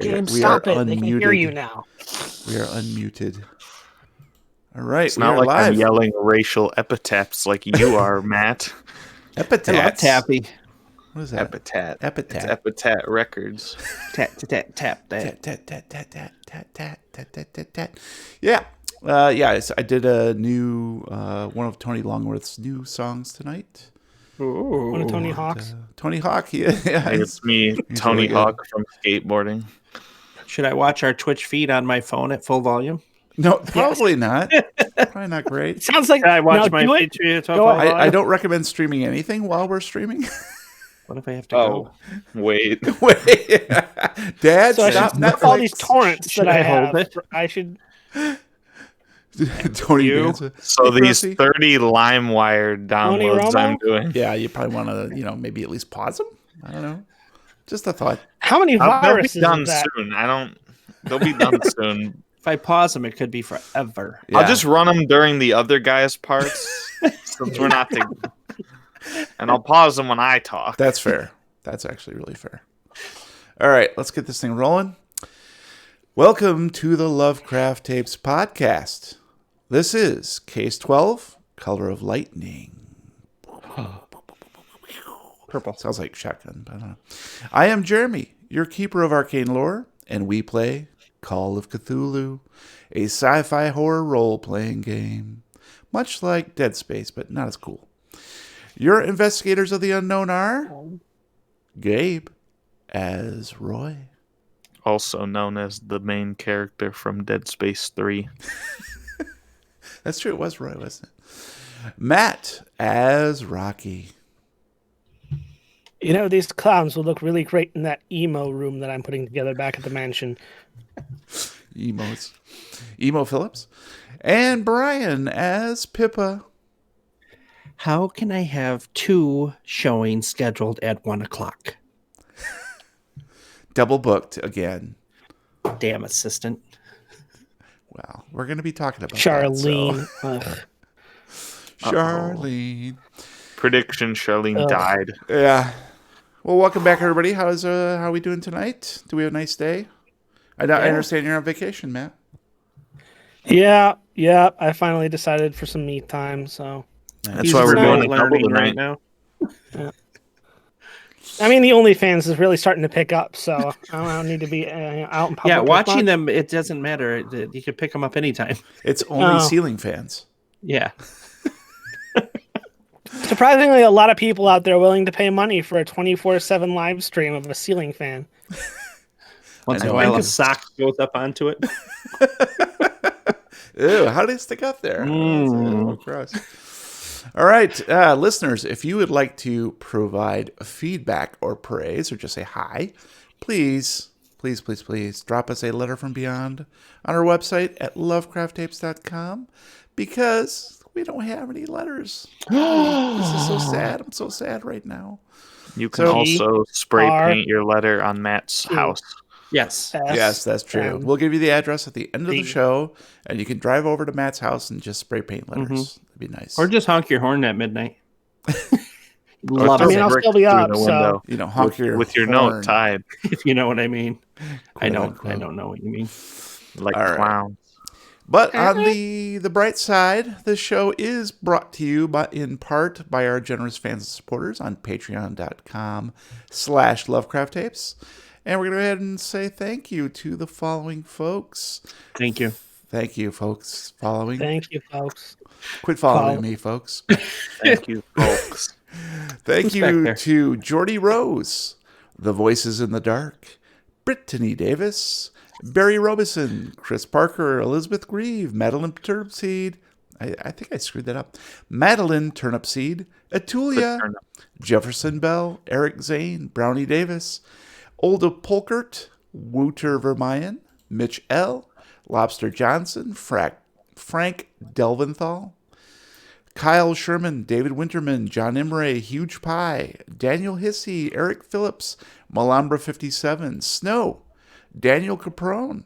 hear you. James, We stop are it. They can hear unmuted. you now. We are unmuted. All right, It's we not are like live. I'm yelling racial epithets like you are, Matt. Epithets. I love Tappy. What is that? Epithet. Epithet. It's Epithet Records. Tap that. Tat, tat, tat, tat, tat, tat, tat, tat, tat, tat, tat. Yeah. I did a new one of Tony Longworth's new songs tonight. One of Tony Hawk's. Tony Hawk, Hey, it's me, Tony really good. Hawk from skateboarding. Should I watch our Twitch feed on my phone at full volume? No, probably not. Probably not great. Sounds like Should I watch no, my do feed it. at full Go volume? I don't recommend streaming anything while we're streaming. What if I have to Oh, go? wait. Wait, Dad, So I stop should look all these Netflix. torrents Should that I I hold have. it? I should. Tony You? Danza. So Hey, these Percy. 30 LimeWire downloads Romo? I'm doing. Yeah, you probably want to, maybe at least pause them. I don't know. Just a thought. How many They'll be viruses done is that? soon. They'll be done soon. If I pause them, it could be forever. Yeah. I'll just run them during the other guy's parts since we're not together. And I'll pause them when I talk. That's fair. That's actually really fair. All right, let's get this thing rolling. Welcome to the Lovecraft Tapes podcast. This is Case 12, Color of Lightning. Purple. Sounds like shotgun, but I don't know. I am Jeremy, your keeper of arcane lore, and we play Call of Cthulhu, a sci-fi horror role-playing game, much like Dead Space, but not as cool. Your investigators of the unknown are Gabe as Roy. Also known as the main character from Dead Space 3. That's true, it was Roy, wasn't it? Matt as Rocky. These clowns will look really great in that emo room that I'm putting together back at the mansion. Emos. Emo Phillips. And Brian as Pippa. How can I have 2 showings scheduled at 1:00? Double booked again. Damn assistant. Well, we're going to be talking about Charlene. that. Ugh. So. Charlene. Prediction: Charlene Ugh. died. Yeah. Well, welcome back, everybody. How are we doing tonight? Do we have a nice day? I understand you're on vacation, Matt. Yeah. I finally decided for some me time, so. That's why we're doing a double learning tonight. right now. I mean, the OnlyFans is really starting to pick up, so I don't need to be out in public. Yeah, as watching much. them, it doesn't matter. You can pick them up anytime. It's only Oh. ceiling fans. Yeah. Surprisingly, a lot of people out there are willing to pay money for a 24/7 live stream of a ceiling fan. Once I in a know, while, I a know. sock goes up onto it. Ew, how did it stick up there? Oh, gross. All right, listeners, if you would like to provide feedback or praise or just say hi, please drop us a letter from beyond on our website at lovecrafttapes.com because we don't have any letters. This is so sad. I'm so sad right now. You can So- also spray R- paint your letter on Matt's house. Yes. Yes, that's true. We'll give you the address at the end of the D. show, and you can drive over to Matt's house and just spray paint letters. That'd be nice. Or just honk your horn at midnight. Or Love I mean, it. I'll brick still be through up, the so- window honk your with your horn. note tied If you know what I mean. I don't unquote. know what you mean. like All right. clowns. But on the bright side, this show is brought to you in part by our generous fans and supporters on patreon.com/Lovecraft Tapes. And we're going to go ahead and say thank you to the following folks. Thank you. Thank you, folks. Following. Thank you, folks. Quit following me, folks. Thank you, folks. Thank Who's you back there? to Jordy Rose, The Voices in the Dark, Brittany Davis, Barry Robeson, Chris Parker, Elizabeth Grieve, Madeline Turnipseed. I think I screwed that up. Madeline Turnipseed, Atulia, Turnip. Jefferson Bell, Eric Zane, Brownie Davis, Olda Polkert, Wouter Vermeyen, Mitch L., Lobster Johnson, Frank Delventhal, Kyle Sherman, David Winterman, John Imre, Huge Pie, Daniel Hissey, Eric Phillips, Malambra 57, Snow, Daniel Caprone,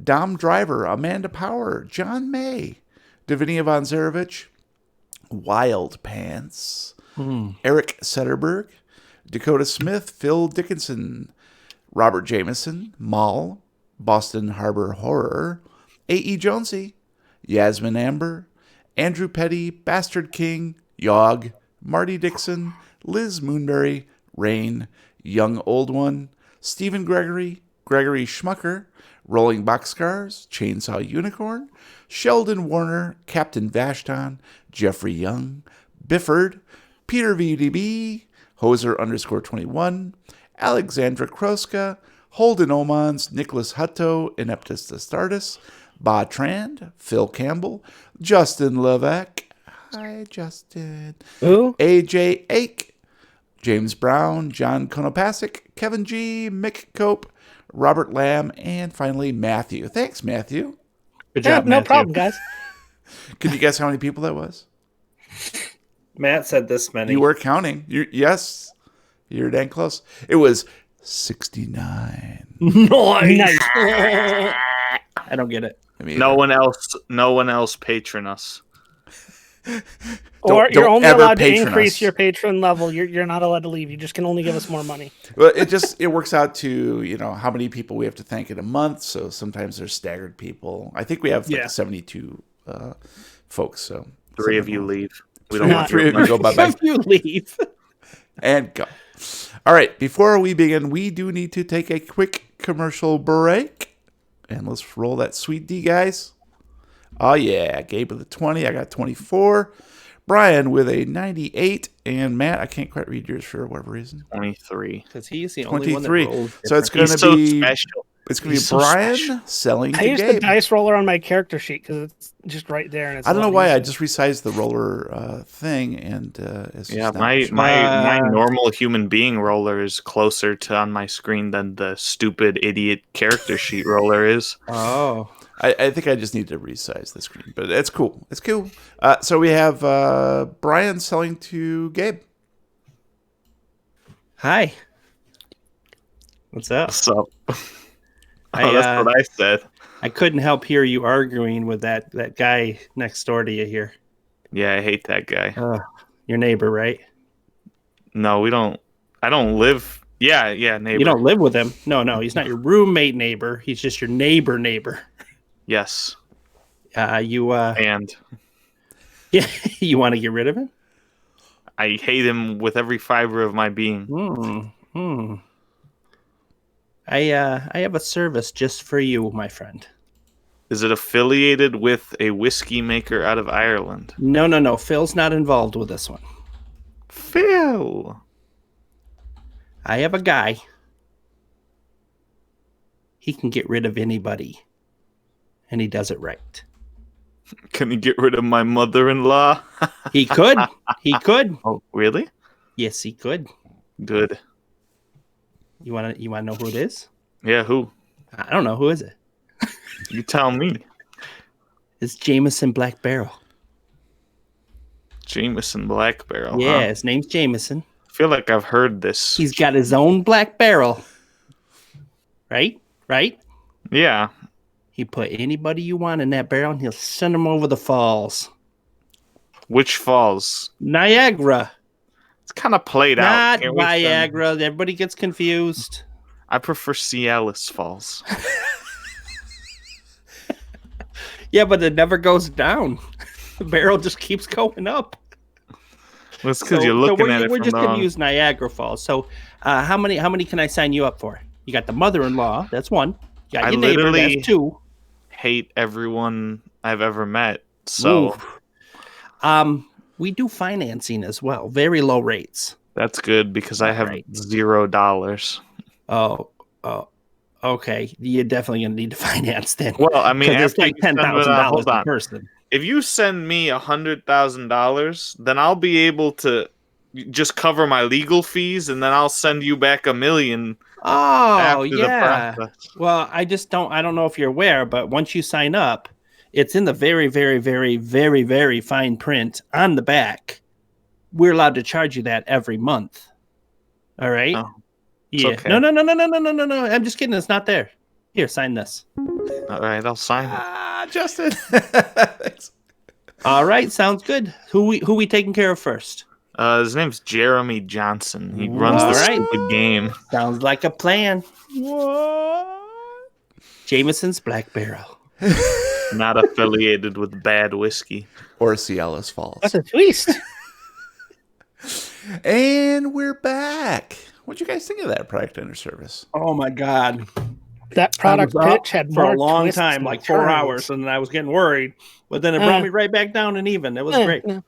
Dom Driver, Amanda Power, John May, Davinia Von Zarevich, Wild Pants, Eric Setterberg, Dakota Smith, Phil Dickinson, Robert Jameson, Maul, Boston Harbor Horror, A.E. Jonesy, Yasmin Amber, Andrew Petty, Bastard King, Yogg, Marty Dixon, Liz Moonberry, Rain, Young Old One, Stephen Gregory, Gregory Schmucker, Rolling Boxcars, Chainsaw Unicorn, Sheldon Warner, Captain Vashton, Jeffrey Young, Bifford, Peter VDB, Hoser _21, Alexandra Kroska, Holden Omans, Nicholas Hutto, Ineptus Astartes, Ba Trand, Phil Campbell, Justin Levesque, hi Justin, Who? AJ Ake, James Brown, John Konopasek, Kevin G, Mick Cope, Robert Lamb, and finally Matthew. Thanks, Matthew. Good Yeah, job, no Matthew. problem, guys. Can you guess how many people that was? Matt said this many. You were counting. Yes, you're dang close. It was 69. Nice. Nice. I don't get it. I mean, No one else patron us. Or you're don't only ever allowed to patron increase us. your patron level. You're not allowed to leave. You just can only give us more money. Well, it works out to how many people we have to thank in a month. So sometimes there's staggered people. I think we have like 72 folks. So 3 of you leave. We don't Not want 3 your of you go bye bye If you leave. and go. All right, before we begin, we do need to take a quick commercial break, and let's roll that sweet D, guys. Oh yeah, Gabe with a 20. I got 24. Brian with a 98, and Matt, I can't quite read yours for whatever reason. 23. Because he's the only one that 23. rolled. So it's going He's to so be special. it's going to be He's so Brian special. selling I to used the Gabe. dice roller on my character sheet because it's just right there. And it's I don't a know lot why I easier. just resized the roller thing, and it's just Yeah, not- my normal human being roller is closer to on my screen than the stupid idiot character sheet roller is. Oh. I think I just need to resize the screen, but it's cool. It's cool. So we have Brian selling to Gabe. Hi. What's up? So I, that's what I said. I couldn't help hear you arguing with that guy next door to you here. Yeah, I hate that guy. Your neighbor, right? No, we don't. I don't live. Yeah, neighbor. You don't live with him. No, he's not your roommate neighbor. He's just your neighbor. Yes, You and yeah, you want to get rid of him? I hate him with every fiber of my being. I have a service just for you, my friend. Is it affiliated with a whiskey maker out of Ireland? No. Phil's not involved with this one. Phil. I have a guy. He can get rid of anybody. And he does it right. Can you get rid of my mother-in-law? He could. He could. Oh, really? Yes, he could. Good. You wanna know who it is? Yeah, who? I don't know. Who is it? You tell me. It's Jameson Black Barrel. Jameson Black Barrel. Yeah, Huh? his name's Jameson. I feel like I've heard this. He's got his own black barrel. Right? Yeah. He put anybody you want in that barrel and he'll send them over the falls. Which falls? Niagara. It's kind of played out. Not Can't we send- Niagara. Everybody gets confused. I prefer Cialis Falls. Yeah, but it never goes down. The barrel just keeps going up. Well, it's because you're looking at it we're from just the going to wrong... use Niagara Falls. So how many can I sign you up for? You got the mother-in-law. That's one. You got I your neighbor. literally- That's two. hate everyone I've ever met. So Ooh. We do financing as well. Very low rates. that's good because I have Right. $0. Oh, okay. You're definitely going to need to finance then. Well, I mean, 'Cause it's after like you send it $10,000 hold a on. person. If you send me $100,000, then I'll be able to just cover my legal fees, and then I'll send you back $1 million. Oh, after yeah. the process. Well, I don't know if you're aware, but once you sign up, it's in the very, very, very, very, very fine print on the back. We're allowed to charge you that every month. All right? Oh, yeah. okay. No. I'm just kidding. It's not there. Here, sign this. All right, I'll sign it. Justin. Thanks. All right, sounds good. Who we taking care of first? His name's Jeremy Johnson. He runs the All right. stupid game. Sounds like a plan. What? Jameson's Black Barrel. Not affiliated with bad whiskey. Or Cialis Falls. That's a twist. And we're back. What'd you guys think of that product under service? Oh my God. That product I was up pitch had for more a long twists time, and like 4 turns. hours, and I was getting worried. But then it brought me right back down and even. It was great. Yeah.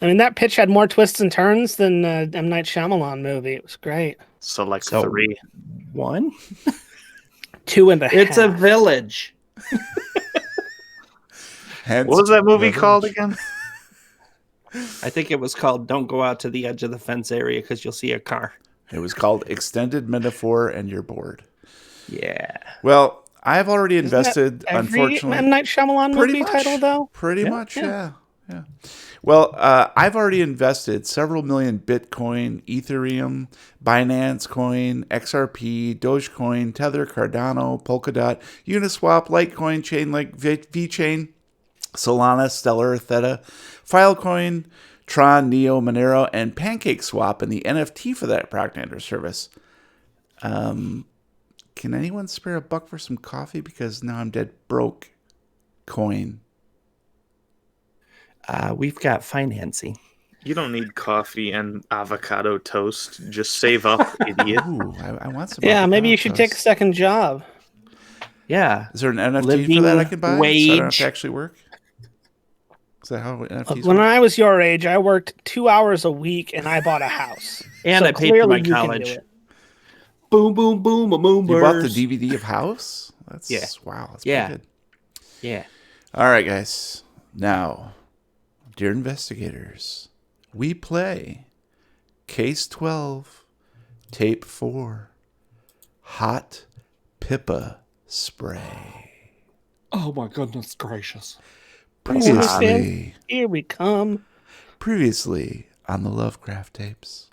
I mean, that pitch had more twists and turns than M. Night Shyamalan movie. It was great. So like So- 3. 1? 2.5. It's a village. Hence, What was that movie the called village. again? I think it was called Don't Go Out to the Edge of the Fence Area because you'll see a car. It was called Extended Metaphor and You're Bored. Yeah. Well, I've already Isn't that invested, every unfortunately. M. Night Shyamalan Pretty movie much. title, though? Pretty Yeah. much, yeah. Well, I've already invested several million Bitcoin, Ethereum, Binance Coin, XRP, Dogecoin, Tether, Cardano, Polkadot, Uniswap, Litecoin, Chainlink, VeChain, Solana, Stellar, Theta, Filecoin, Tron, Neo, Monero, and PancakeSwap, and the NFT for that product under service. Can anyone spare a buck for some coffee? Because now I'm dead broke. Coin. We've got financing. You don't need coffee and avocado toast. Just save up, idiot. Ooh, I want some. Yeah, maybe avocado you should take a toast. second job. Yeah. Is there an NFT for living that I can buy? So I don't have wage. to actually work? Is that how NFTs Look, when work? I was your age, I worked 2 hours a week and I bought a house. And So I paid for my clearly you can do college. it. Boom, boom, boom, a boom. You bought the DVD of House? That's Yeah. wow. That's Yeah. pretty good. Yeah. All right, guys. Now, dear investigators, we play Case 12, Tape 4, Hot Pippa Spray. Oh my goodness gracious. Previously Here we come. on the Lovecraft tapes.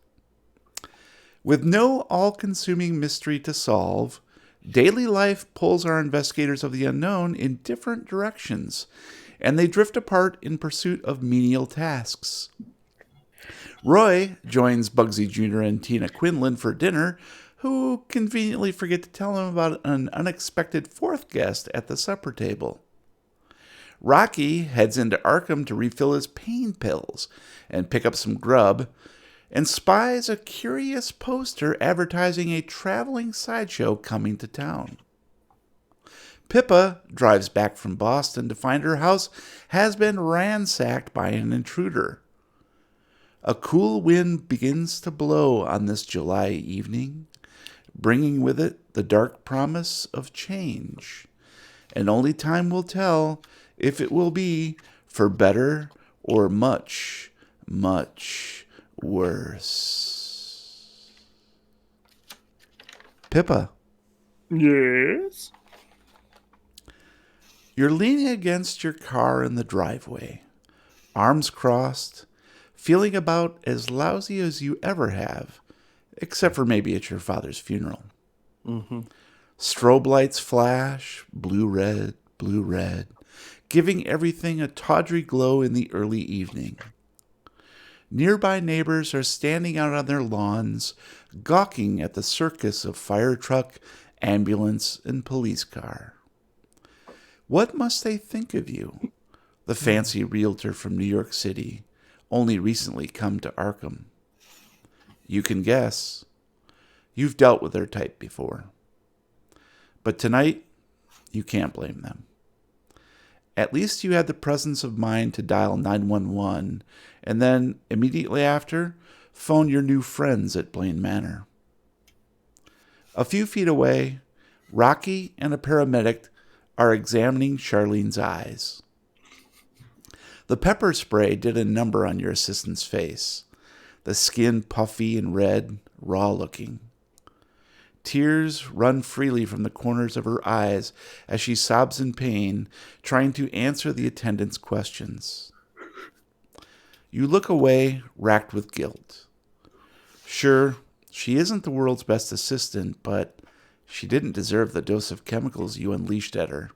With no all-consuming mystery to solve, daily life pulls our investigators of the unknown in different directions, and they drift apart in pursuit of menial tasks. Roy joins Bugsy Jr. and Tina Quinlan for dinner, who conveniently forget to tell him about an unexpected fourth guest at the supper table. Rocky heads into Arkham to refill his pain pills and pick up some grub, and spies a curious poster advertising a traveling sideshow coming to town. Pippa drives back from Boston to find her house has been ransacked by an intruder. A cool wind begins to blow on this July evening, bringing with it the dark promise of change. And only time will tell if it will be for better or much, much worse. Pippa, Yes. you're leaning against your car in the driveway, arms crossed, feeling about as lousy as you ever have, except for maybe at your father's funeral. Mm-hmm. Strobe lights flash, blue red, giving everything a tawdry glow in the early evening. Nearby neighbors are standing out on their lawns, gawking at the circus of fire truck, ambulance, and police car. What must they think of you, the fancy realtor from New York City, only recently come to Arkham? You can guess. You've dealt with their type before. But tonight, you can't blame them. At least you had the presence of mind to dial 911 and then, immediately after, phone your new friends at Blaine Manor. A few feet away, Rocky and a paramedic are examining Charlene's eyes. The pepper spray did a number on your assistant's face, the skin puffy and red, raw-looking. Tears run freely from the corners of her eyes as she sobs in pain, trying to answer the attendant's questions. You look away, racked with guilt. Sure, she isn't the world's best assistant, but she didn't deserve the dose of chemicals you unleashed at her.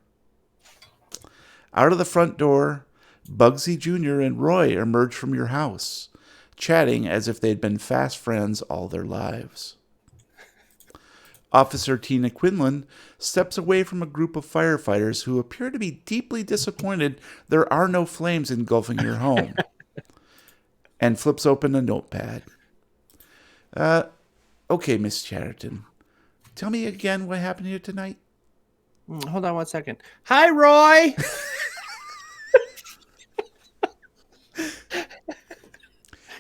Out of the front door, Bugsy Jr. and Roy emerge from your house, chatting as if they'd been fast friends all their lives. Officer Tina Quinlan steps away from a group of firefighters who appear to be deeply disappointed there are no flames engulfing your home, and flips open a notepad. Okay, Miss Chatterton. Tell me again what happened here tonight. Hold on 1 second. Hi, Roy.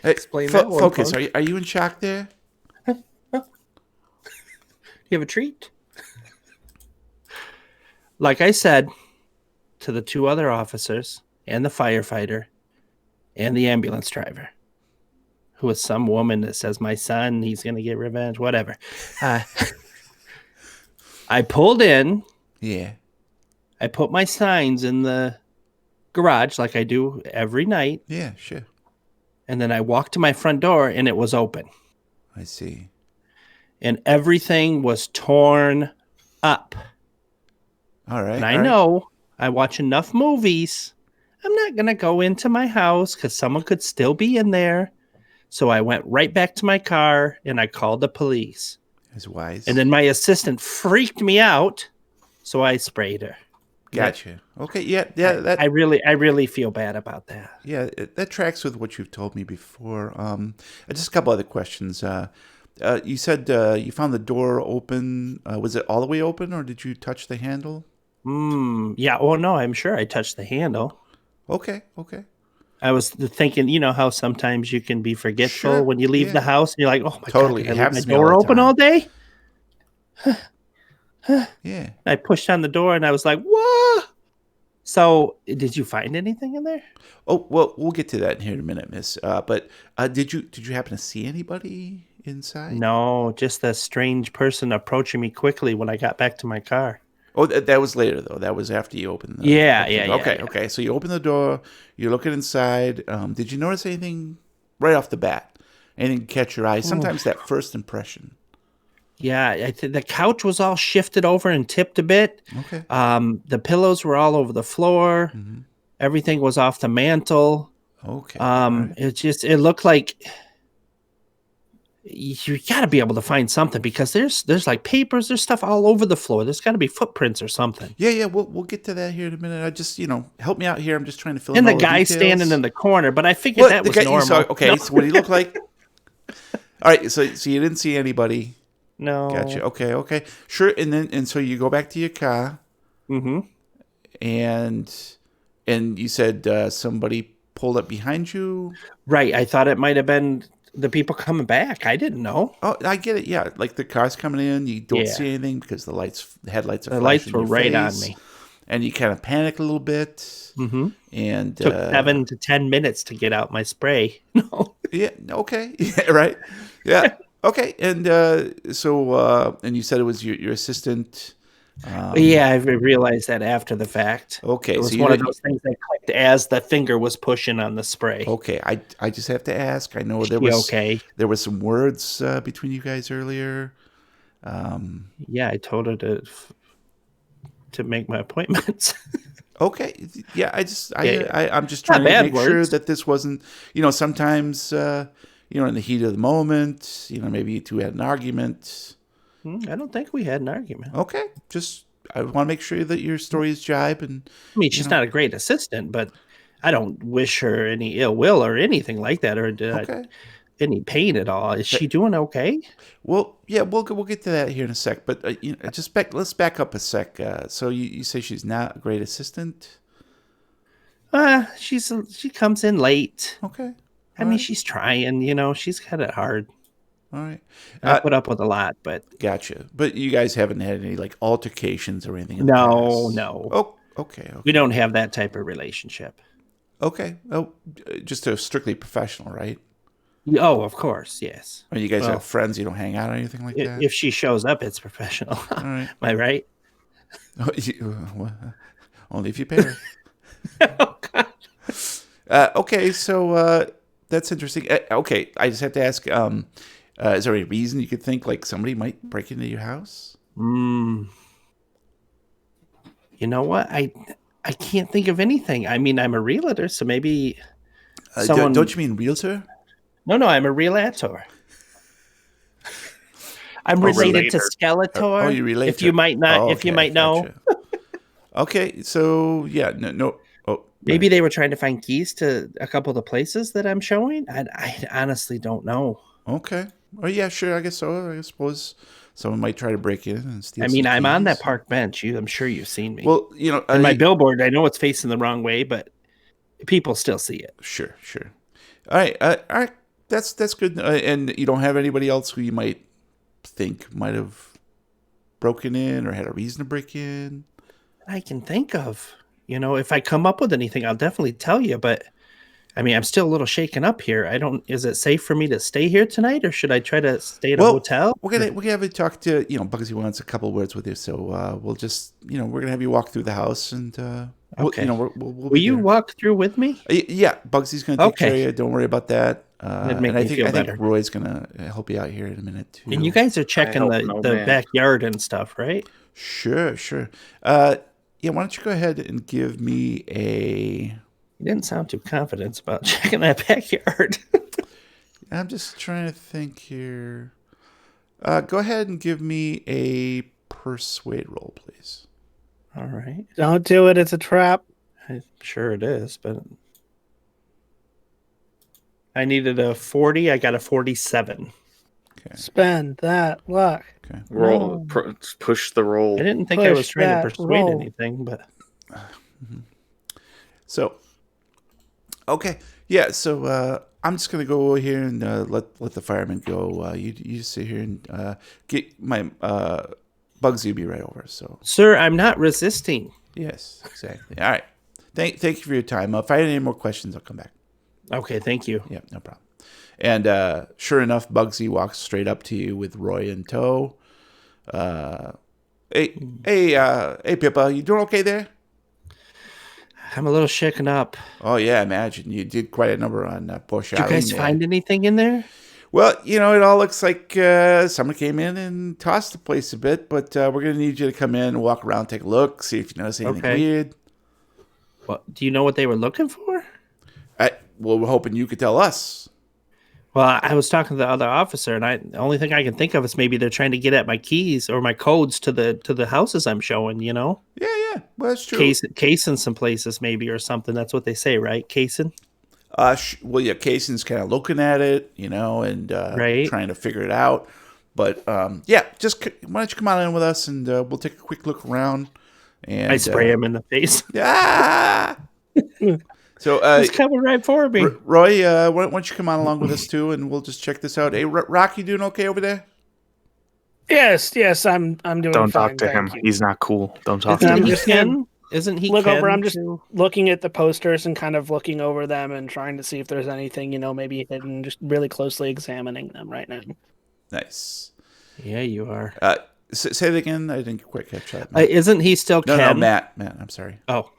Hey, Explain that one, focus. folks. Are you in shock there? You have a treat? Like I said to the 2 other officers and the firefighter and the ambulance driver, who is some woman that says, my son, he's going to get revenge, whatever. I pulled in. Yeah. I put my signs in the garage like I do every night. Yeah, sure. And then I walked to my front door and it was open. I see. And everything was torn up. All right. And I know I watch enough movies. I'm not going to go into my house because someone could still be in there. So I went right back to my car and I called the police. That's wise. And then my assistant freaked me out. So I sprayed her. Gotcha. Okay. Yeah. That I really feel bad about that. Yeah, that tracks with what you've told me before. Just a couple other questions. You said you found the door open. Was it all the way open, or did you touch the handle? Yeah. Oh no, I'm sure I touched the handle. Okay. I was thinking, you know how sometimes you can be forgetful Sure, when you leave yeah. the house, and you're like, oh my Totally. God, It can I leave happens my to me all door the open time. all day? Yeah. I pushed on the door and I was like, whoa. So did you find anything in there? Oh well, we'll get to that here in a minute, Miss. But did you happen to see anybody inside? No, just a strange person approaching me quickly when I got back to my car. Oh, that was later though. That was after you opened the. Yeah. Okay. So you open the door. You're looking inside. Did you notice anything right off the bat? Anything catch your eye? Sometimes that first impression. Yeah, the couch was all shifted over and tipped a bit. Okay. The pillows were all over the floor. Mm-hmm. Everything was off the mantle. Okay. All right. It looked like you got to be able to find something because there's like papers, there's stuff all over the floor. There's got to be footprints or something. Yeah. We'll get to that here in a minute. I just help me out here. I'm just trying to fill in And the all guy details. standing in the corner, but I figured that was normal. Okay. No. So what do you look like? All right. So you didn't see anybody. No. Gotcha. Okay. Sure. And so you go back to your car. Mm-hmm. And you said somebody pulled up behind you. Right. I thought it might have been the people coming back. I didn't know. Oh, I get it. Yeah, like the car's coming in, you don't Yeah. see anything because the headlights are The flashing lights in were your right on face, me. and you kind of panic a little bit. Mm-hmm. And Took 7 to 10 minutes to get out my spray. No. Yeah. Okay. Yeah. Right. Yeah. Okay. And and you said it was your assistant. Yeah, I realized that after the fact. Okay. It was so one of those things that clicked as the finger was pushing on the spray. Okay. I just have to ask. I know there Yeah, was okay. there was some words between you guys earlier. Yeah, I told her to make my appointments. Okay. Yeah, I'm just Not trying to bad make sure words. that this wasn't, sometimes, in the heat of the moment, maybe you two had an argument. I don't think we had an argument. Okay. I want to make sure that your story is jibe and. I mean, she's not a great assistant, but I don't wish her any ill will or anything like that, or Okay. any pain at all. Is she doing okay? Well, yeah, we'll get to that here in a sec, but let's back up a sec. So you say she's not a great assistant? She comes in late. Okay. I mean, she's trying, she's got it hard. All right. I put up with a lot, but Gotcha. But you guys haven't had any like altercations or anything? in the no. past? Oh, okay. We don't have that type of relationship. Okay. Oh, just a strictly professional, right? Oh, of course, yes. Or you guys have friends, you don't hang out or anything like that? If she shows up, it's professional. All right. Am I right? Only if you pay her. Oh, God. Okay, so that's interesting. Okay, I just have to ask, is there any reason you could think like somebody might break into your house? You know what? I can't think of anything. I mean, I'm a realtor, so maybe someone... Don't you mean realtor? No, I'm a relator. I'm A related to relator. Skeletor. Oh, you relate. If you might not, Oh, if you okay, might know, gotcha. Okay, so yeah, no. Oh, maybe they were trying to find keys to a couple of the places that I'm showing. I honestly don't know. okay. Oh yeah, sure. I guess so. I suppose someone might try to break in and steal. I mean, some I'm on that keys. park bench. I'm sure you've seen me. Well, and my billboard, I know it's facing the wrong way, but people still see it. Sure. All right. All right. That's good. And you don't have anybody else who you might think might have broken in or had a reason to break in? I can think of. If I come up with anything, I'll definitely tell you. But I mean, I'm still a little shaken up here. Is it safe for me to stay here tonight, or should I try to stay at a hotel? We're gonna have you talk to Bugsy wants a couple words with you, so we'll just we're gonna have you walk through the house and okay. we'll Will you walk through with me? Yeah, Bugsy's gonna take care of you. Don't worry about that. That'd make and I me think feel better. Roy's gonna help you out here in a minute too. And you guys are checking the backyard and stuff, right? Sure. Yeah, why don't you go ahead and give me a... You didn't sound too confident about checking that backyard. I'm just trying to think here. Go ahead and give me a persuade roll, please. All right. Don't do it. It's a trap. I'm sure it is, but I needed a 40. I got a 47. Okay. Spend that luck. Okay. Roll. Push the roll. I didn't think I was Push trying to that persuade roll. anything, but So, okay. Yeah, so I'm just going to go over here and let the firemen go. You just sit here and get my... Bugsy will be right over, so... Sir, I'm not resisting. Yes, exactly. All right. Thank you for your time. If I have any more questions, I'll come back. Okay, thank you. Yeah, no problem. And sure enough, Bugsy walks straight up to you with Roy in tow. Hey, Pippa, you doing okay there? I'm a little shaken up. Oh yeah, I imagine you did quite a number on poor Did you Charlene guys there. find anything in there? Well, it all looks like someone came in and tossed the place a bit, but we're gonna need you to come in and walk around, take a look, see if you notice anything weird. Well, do you know what they were looking for? Well, we're hoping you could tell us. Well, I was talking to the other officer, and the only thing I can think of is maybe they're trying to get at my keys or my codes to the houses I'm showing. Yeah. Well, that's true. Casing some places maybe or something. That's what they say, right? Casing. Well, yeah, Cason's kind of looking at it, and trying to figure it out. But yeah, just why don't you come on in with us and we'll take a quick look around. And I spray him in the face. Ah. So He's coming right for me. Roy, why don't you come on along with us too, and we'll just check this out. Hey, Rock, you doing okay over there? Yes, I'm doing Don't fine. talk to him. thank you. He's not cool. Don't talk Isn't to him. he Ken? Isn't he Look Ken over. I'm just too? looking at the posters and kind of looking over them and trying to see if there's anything, maybe hidden. Just really closely examining them right now. Nice. Yeah, you are. Say it again. I didn't quite catch that. Isn't he still No, Ken? Matt. I'm sorry. Oh.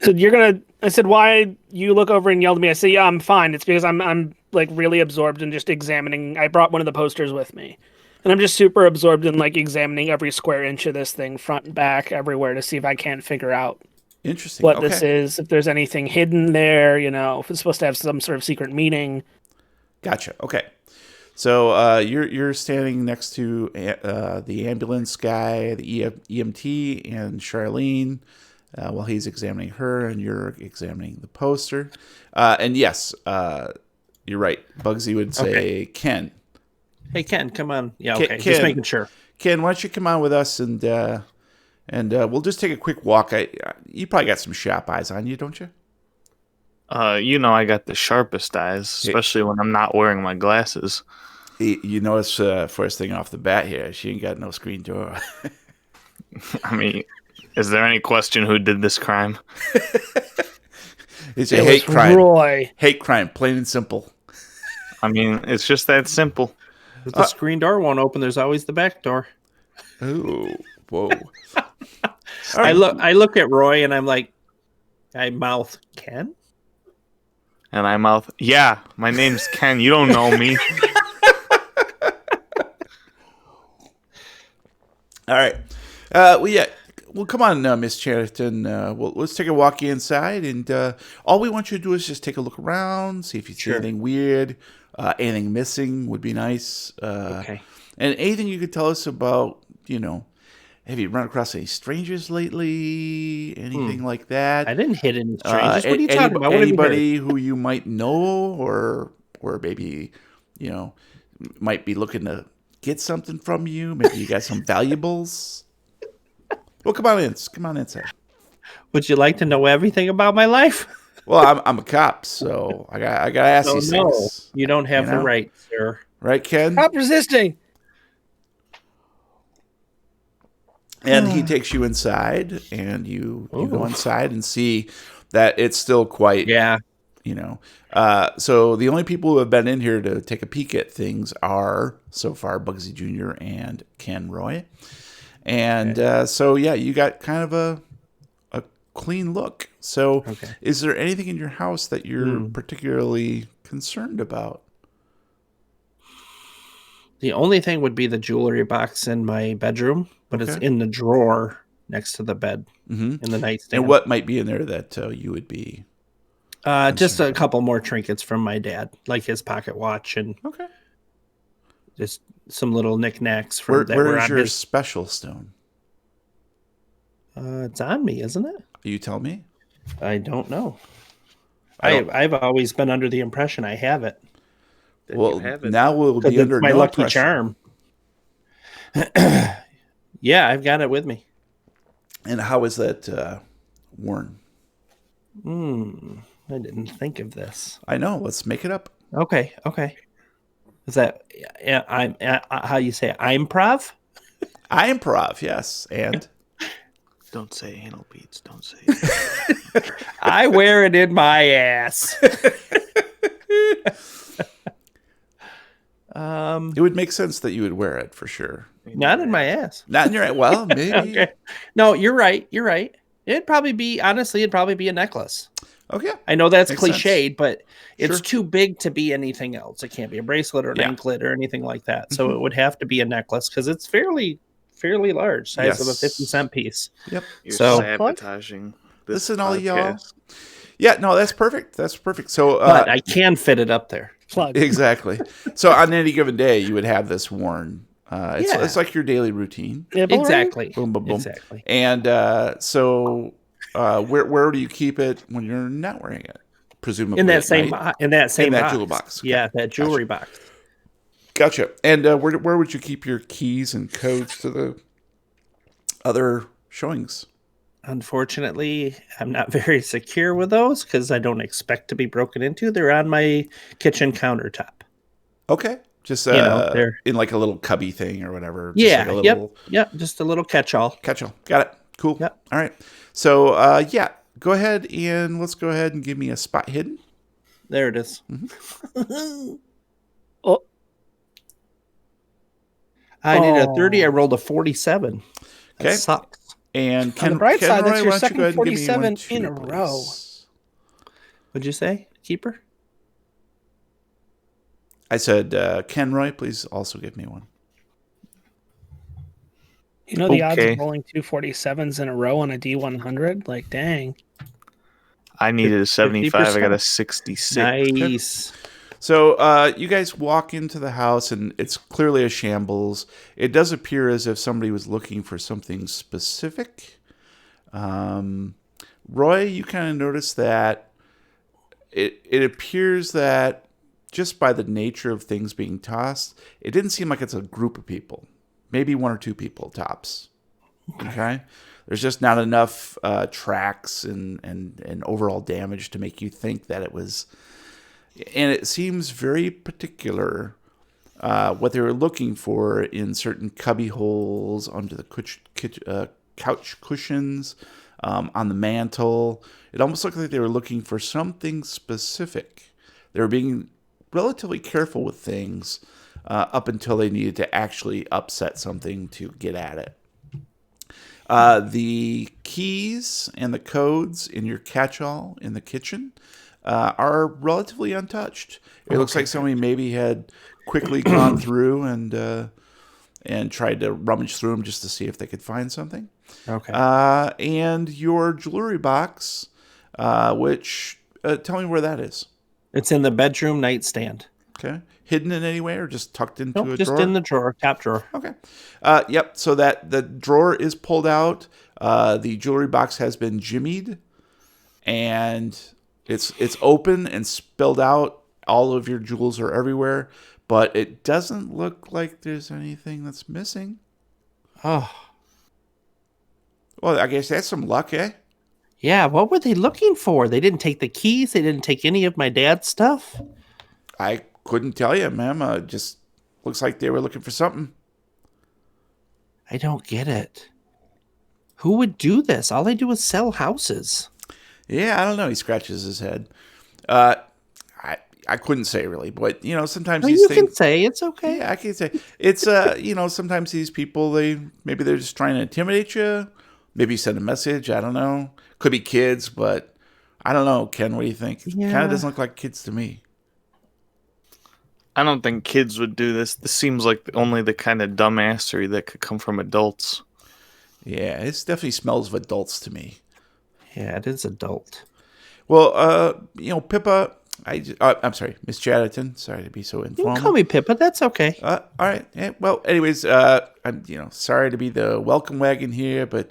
So I said, why you look over and yelled at me? I said, yeah, I'm fine. It's because I'm like really absorbed in just examining. I brought one of the posters with me. And I'm just super absorbed in like examining every square inch of this thing, front and back, everywhere, to see if I can't figure out Interesting. what this is, if there's anything hidden there, if it's supposed to have some sort of secret meaning. Gotcha. Okay. So you're standing next to the ambulance guy, the EMT, and Charlene while he's examining her, and you're examining the poster. And yes, you're right. Bugsy would say Ken. Hey, Ken, come on. Yeah, Ken, okay. Just making sure. Ken, why don't you come on with us and we'll just take a quick walk. You probably got some sharp eyes on you, don't you? I got the sharpest eyes, especially when I'm not wearing my glasses. You notice first thing off the bat here, she ain't got no screen door. I mean, is there any question who did this crime? It's a hate crime. Roy. Hate crime, plain and simple. I mean, it's just that simple. If the screen door won't open, there's always the back door. Oh, whoa. I look at Roy and I'm like, I mouth Ken? And I mouth, yeah, my name's Ken. You don't know me. All right. Well, yeah. Well, come on, Miss Chatterton. Let's take a walk inside, and all we want you to do is just take a look around, see if you see Sure. anything weird, anything missing would be nice. Okay. And anything you could tell us about, have you run across any strangers lately? Anything like that? I didn't hit any strangers. What are you talking about? What have you heard? Anybody who you might know, or maybe, might be looking to get something from you? Maybe you got some valuables. Well, come on in. Come on inside. Would you like to know everything about my life? Well, I'm a cop, so I got to ask these things. You don't have the right, sir. Right, Ken? Stop resisting. And he takes you inside, and you go inside and see that it's still quite, so the only people who have been in here to take a peek at things are, so far, Bugsy Jr. and Ken Roy. And you got kind of a clean look. So is there anything in your house that you're particularly concerned about? The only thing would be the jewelry box in my bedroom, but it's in the drawer next to the bed in the nightstand. And what might be in there that you would be? Just a couple more trinkets from my dad, like his pocket watch and just some little knickknacks. Where is your special stone? It's on me, isn't it? You tell me. I don't know. I've always been under the impression I have it. Well, now we'll be under my no lucky pressure. charm. Yeah, I've got it with me. And how is that worn? I didn't think of this. I know. Let's make it up. Okay. Is that I'm how you say it? Improv? Improv, yes. And Don't say anal beads. Don't say it. I wear it in my ass. it would make sense that you would wear it for sure. Not in my ass. Not in your well, maybe. Okay. No, you're right. It'd probably be a necklace. Okay. I know that's Makes cliched, sense. but it's Sure. too big to be anything else. It can't be a bracelet or an anklet or anything like that. So it would have to be a necklace because it's fairly large, size of a 50-cent piece. Yep. You're So- sabotaging this Listen, all y'all. podcast. Yeah, no, that's perfect. That's perfect. So But I can fit it up there. Plug. exactly. So on any given day, you would have this worn. It's like your daily routine. Nipple ring? Exactly. Boom, boom, boom. Exactly. And where do you keep it when you're not wearing it? Presumably In that at same night? in that that box. jewel box. Okay. Yeah, that jewelry box. Gotcha. And where would you keep your keys and codes to the other showings? Unfortunately, I'm not very secure with those because I don't expect to be broken into. They're on my kitchen countertop. Okay. Just they're in like a little cubby thing or whatever. Just Yeah. like a little Yep. Just a little catch-all. catch-all. Got it. Cool. Yep. All right. So go ahead and let's go ahead and give me a spot hidden. There it is. Oh, I did a 30. I rolled a 47. That Okay. sucks. And On the bright side, that's Roy, your why don't you second go ahead and give me 47 one, too, in a row. please? What'd you say, Keeper? I said, Ken Roy, please also give me one. You know the odds Okay. of rolling 247s in a row on a D100? Like, dang. I needed a 75. I got a 50%. 66. Nice. So you guys walk into the house, and it's clearly a shambles. It does appear as if somebody was looking for something specific. Roy, you kind of notice that it appears that just by the nature of things being tossed, it didn't seem like it's a group of people. Maybe one or two people tops. Okay? There's just not enough tracks and overall damage to make you think that it was... And it seems very particular what they were looking for in certain cubby holes, under the couch cushions, on the mantle. It almost looked like they were looking for something specific. They were being relatively careful with things up until they needed to actually upset something to get at it. The keys and the codes in your catch-all in the kitchen are relatively untouched. It looks like somebody maybe had quickly gone through and and tried to rummage through them just to see if they could find something. Okay. And your jewelry box, which tell me where that is. It's in the bedroom nightstand. Okay, hidden in any way or just tucked into a Just drawer? in the drawer, top drawer. Okay. Yep. So that the drawer is pulled out. The jewelry box has been jimmied, and it's open and spilled out. All of your jewels are everywhere, but it doesn't look like there's anything that's missing. Oh, Well, I guess that's some luck, eh? yeah. What were they looking for? They didn't take the keys. They didn't take any of my dad's stuff. I couldn't tell you, ma'am. Just looks like they were looking for something. I don't get it. Who would do this? All they do is sell houses. Yeah, I don't know. He scratches his head. I couldn't say really, but sometimes Well, these you things. can say it's okay. Yeah, I can say it's sometimes these people maybe they're just trying to intimidate you, maybe send a message. I don't know. Could be kids, but I don't know. Ken, what do you think? Yeah. Kind of doesn't look like kids to me. I don't think kids would do this. This seems like only the kind of dumbassery that could come from adults. Yeah, it definitely smells of adults to me. Yeah, it is adult. Well, Pippa. I'm sorry, Miss Chatterton. Sorry to be so You informal. can call me Pippa. That's okay. All right. Yeah, well, anyways, I'm sorry to be the welcome wagon here, but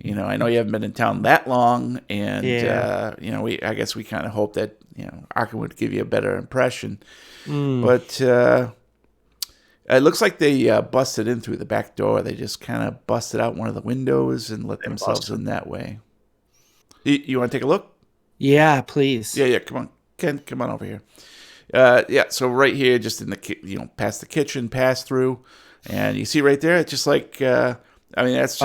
I know you haven't been in town that long, and Yeah. I guess we kind of hope that Arkham would give you a better impression. Mm. But it looks like they busted in through the back door. They just kind of busted out one of the windows and let themselves in that way. You want to take a look? Yeah, please. Yeah. Come on, Ken. Come on over here. Yeah. So right here, just in the past the kitchen, pass through, and you see right there. It's just like that's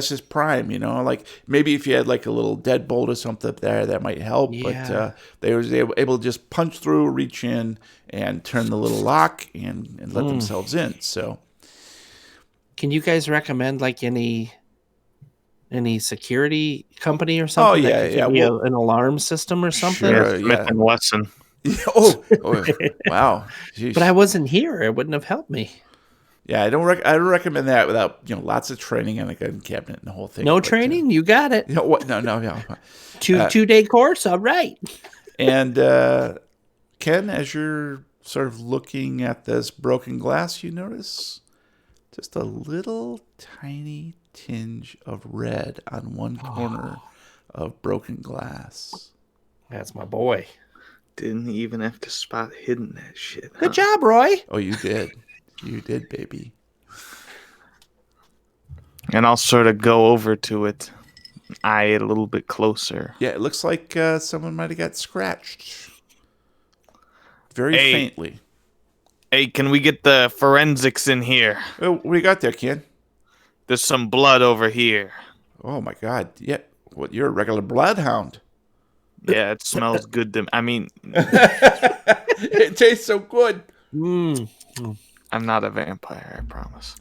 just prime. Like maybe if you had like a little deadbolt or something up there, that might help. Yeah. But they was able to just punch through, reach in, and turn the little lock and let themselves in. So Can you guys recommend like any security company or something? yeah, that could yeah, give me well- an alarm system or something. Sure. Yeah, Smith and Wesson. oh, wow. Jeez. But I wasn't here. It wouldn't have helped me. Yeah, I don't recommend that without lots of training on a gun cabinet and the whole thing. No But, training. You got it. what? No. 2-day course. All right. And Ken, as you're sort of looking at this broken glass, you notice just a little tiny tinge of red on one corner of broken glass. That's my boy. Didn't even have to spot hidden that shit. Good job, Roy. Oh, you did. You did, baby. And I'll sort of go over to it, eye it a little bit closer. Yeah, it looks like someone might have got scratched. Very Hey. faintly. Hey, can we get the forensics in here? Oh, what do you got there, Ken? There's some blood over here. Oh, my God. Yeah. What, you're a regular bloodhound. Yeah, it smells good to me. I mean, It tastes so good. Mm. I'm not a vampire, I promise.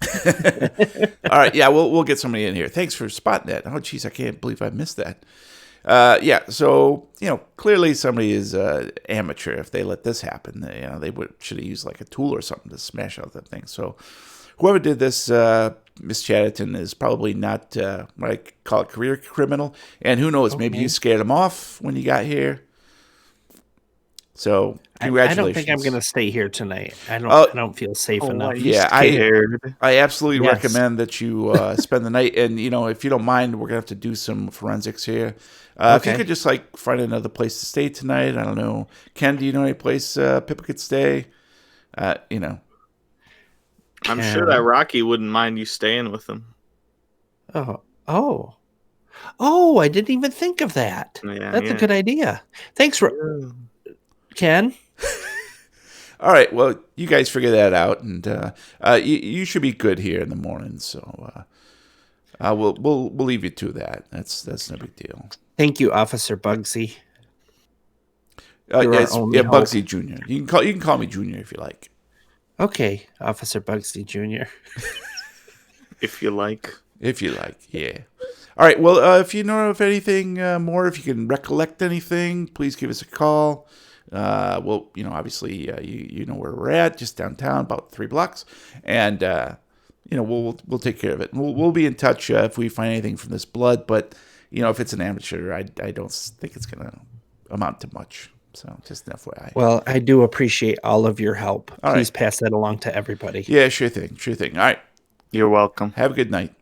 All right, yeah, we'll get somebody in here. Thanks for spotting that. Oh, jeez, I can't believe I missed that. Yeah, so clearly somebody is amateur if they let this happen. They should have used like a tool or something to smash out that thing. So whoever did this, Miss Chatterton, is probably not what I call a career criminal. And who knows, maybe you scared him off when you got here. So I congratulations. don't think I'm going to stay here tonight. I don't feel safe enough. Yeah, I absolutely Yes. recommend that you spend the night. And, if you don't mind, we're going to have to do some forensics here. If you Okay. could just, find another place to stay tonight. I don't know. Ken, do you know any place Pippa could stay? I'm sure that Rocky wouldn't mind you staying with him. Oh, I didn't even think of that. Yeah, That's a good idea. Thanks, Ken. All right. Well, you guys figure that out. And you should be good here in the morning. So we'll leave you to that. That's no big deal. Thank you, Officer Bugsy. You're our Yes, only hope. Bugsy Jr. You can call me Junior if you like. Okay, Officer Bugsy Jr. If you like. If you like, yeah. All right. Well, if you know of anything more, if you can recollect anything, please give us a call. Obviously, you know where we're at, just downtown, about 3 blocks. And we'll take care of it. We'll be in touch if we find anything from this blood. But if it's an amateur, I don't think it's gonna amount to much. So just an FYI. Well, I do appreciate all of your help. All Please right. pass that along to everybody. Yeah, sure thing. All right. You're welcome. Have a good night.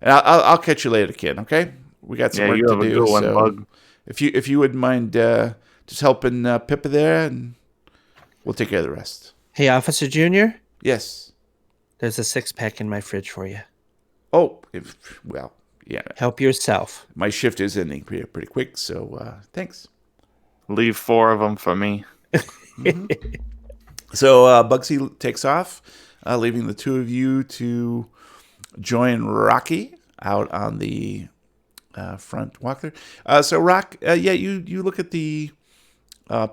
And I'll catch you later, kid. Okay. We got some work you to have a do. good one, So Bug. if you wouldn't mind just helping Pippa there, and we'll take care of the rest. Hey, Officer Junior, Yes. there's a 6-pack in my fridge for you. Oh, yeah. Help yourself. My shift is ending pretty quick, so thanks. Leave 4 of them for me. So Bugsy takes off, leaving the two of you to join Rocky out on the front walk there. So Rock, you look at the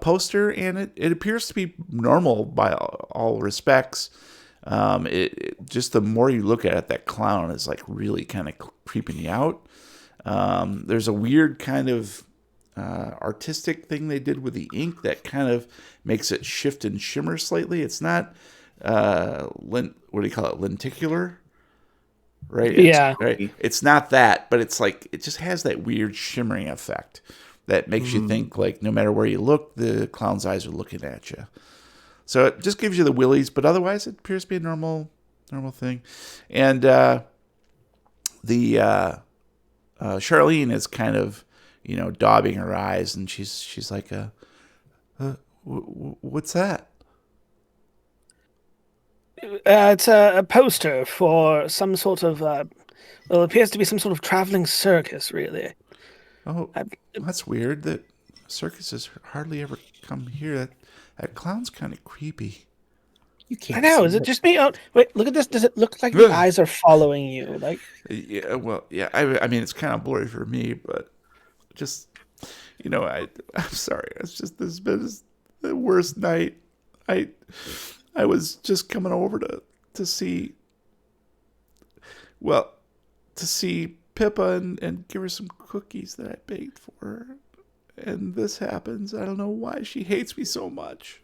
poster, and it appears to be normal by all respects. Just the more you look at it, that clown is like really kind of creeping you out. There's a weird kind of artistic thing they did with the ink that kind of makes it shift and shimmer slightly. It's not what do you call it, lenticular, right? Yeah. Right. It's not that, but it's like it just has that weird shimmering effect that makes you think like no matter where you look, the clown's eyes are looking at you. So it just gives you the willies, but otherwise it appears to be a normal thing. And Charlene is kind of daubing her eyes, and she's like, what's that? It's a poster for some sort of, it appears to be some sort of traveling circus, really. Oh, that's weird. That circuses hardly ever come here. That clown's kind of creepy. You can't. I know. see Is it just me? Oh, wait, look at this. Does it look like the eyes are following you? Like, Yeah, well, yeah. I mean, it's kind of blurry for me, but just, I'm sorry. It's just this has been the worst night. I was just coming over to see Pippa and give her some cookies that I baked for her. And this happens. I don't know why she hates me so much.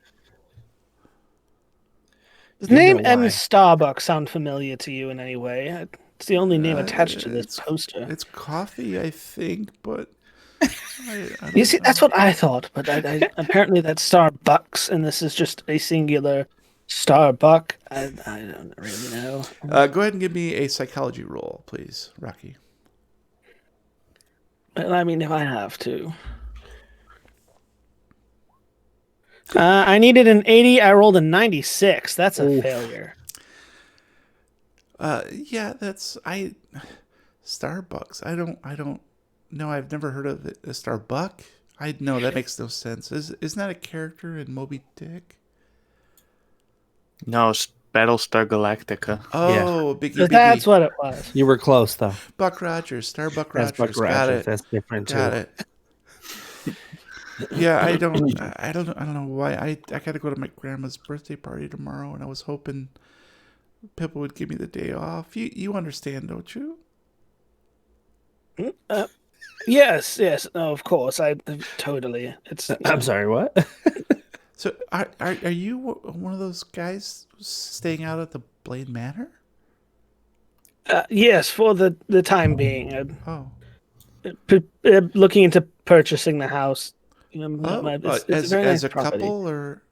does the name M. why. Starbucks sound familiar to you in any way? It's the only name attached to this poster. It's coffee, I think, but I You see, that's what I thought, but I apparently that's Starbucks, and this is just a singular Starbuck. I don't really know. go ahead and give me a psychology roll, please, Rocky. Well, I mean, if I have to. I needed an 80. I rolled a 96. That's a failure. Yeah, Starbucks. I don't know. I've never heard of a Starbuck. I know that makes no sense. Isn't that a character in Moby Dick? No, it's Battlestar Galactica. Oh, Biggie So Biggie. that's what it was. You were close, though. Buck Rogers, Starbuck That's Rogers. Buck Got Rogers. it. That's different, too. Got it. Yeah, I don't know why. I got to go to my grandma's birthday party tomorrow, and I was hoping Pippa would give me the day off. You understand, don't you? Yes. No, of course. I totally. It's. I'm sorry, what? So are you one of those guys staying out at the Blade Manor? Yes, for the time being. Oh. Looking into purchasing the house. As very nice a property. couple, or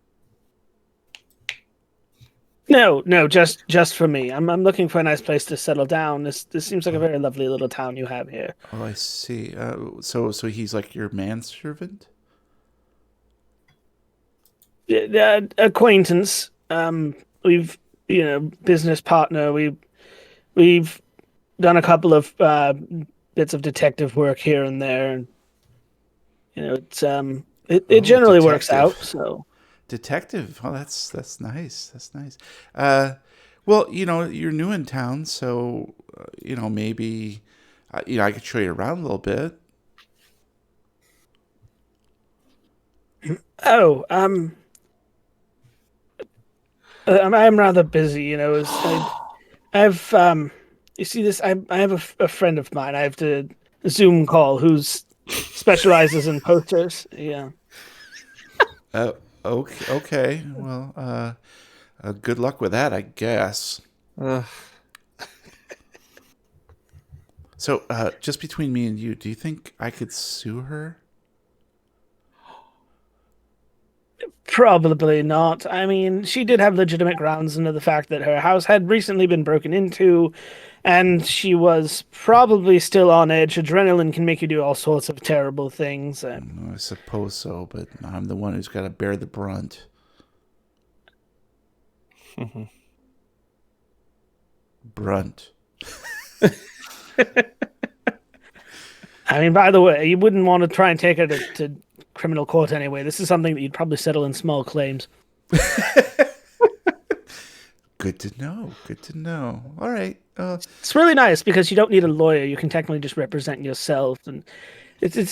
No, just for me. I'm looking for a nice place to settle down. This seems like a very lovely little town you have here. oh, I see. So he's like your manservant. Acquaintance. We've business partner. We've done a couple of bits of detective work here and there, and it's it generally works out. Detective. So Detective. Oh, that's nice. That's nice. Well, you're new in town, so maybe I could show you around a little bit. oh I'm rather busy. I've you see this. I have a friend of mine. I have to Zoom call who's specializes in posters. Yeah. Okay. Well, good luck with that, I guess. So, just between me and you, do you think I could sue her? Probably not. I mean, she did have legitimate grounds into the fact that her house had recently been broken into, and she was probably still on edge. Adrenaline can make you do all sorts of terrible things. I suppose so, but I'm the one who's got to bear the brunt. Brunt. I mean, by the way, you wouldn't want to try and take her to criminal court anyway. This is something that you'd probably settle in small claims. Good to know. Good to know. All right. It's really nice because you don't need a lawyer. You can technically just represent yourself, and it's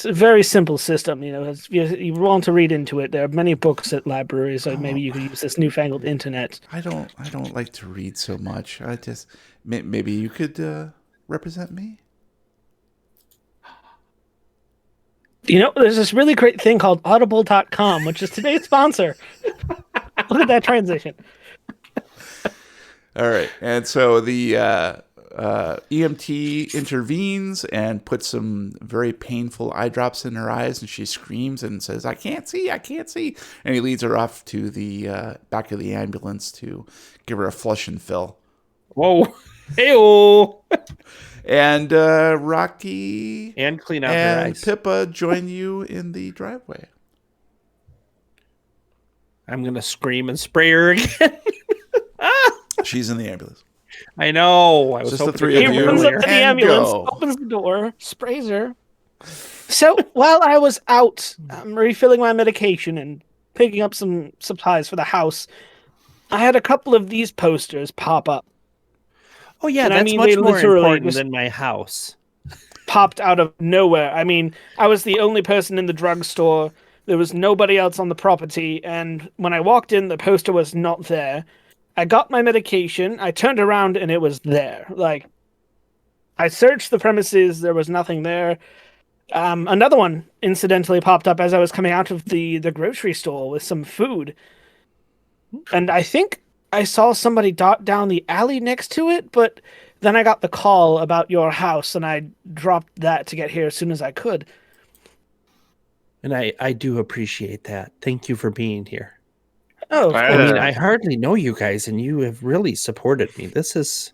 a very simple system. You know, if you want to read into it, there are many books at libraries, so maybe you could use this newfangled internet. I don't like to read so much. I just maybe you could represent me. You know, there's this really great thing called audible.com, which is today's sponsor. Look at that transition. All right. And so the EMT intervenes and puts some very painful eye drops in her eyes, and she screams and says, I can't see. And he leads her off to the back of the ambulance to give her a flush and fill. Whoa. Hey-oh. And Rocky And clean out her and eyes. Pippa join you in the driveway. I'm going to scream and spray her again. She's in the ambulance. I know. I was Just the hoping three to of He you. runs up to the And ambulance, go. opens the door, sprays her. So while I was out refilling my medication and picking up some supplies for the house, I had a couple of these posters pop up. Oh, yeah, And I that's mean, much they more literally important just- than my house. Popped out of nowhere. I mean, I was the only person in the drugstore. There was nobody else on the property, and when I walked in, the poster was not there. I got my medication, I turned around, and it was there. Like, I searched the premises, there was nothing there. Another one incidentally popped up as I was coming out of the grocery store with some food. And I think I saw somebody dot down the alley next to it, but then I got the call about your house, and I dropped that to get here as soon as I could. And I do appreciate that. Thank you for being here. Oh, I I mean, Yeah. I hardly know you guys, and you have really supported me. This is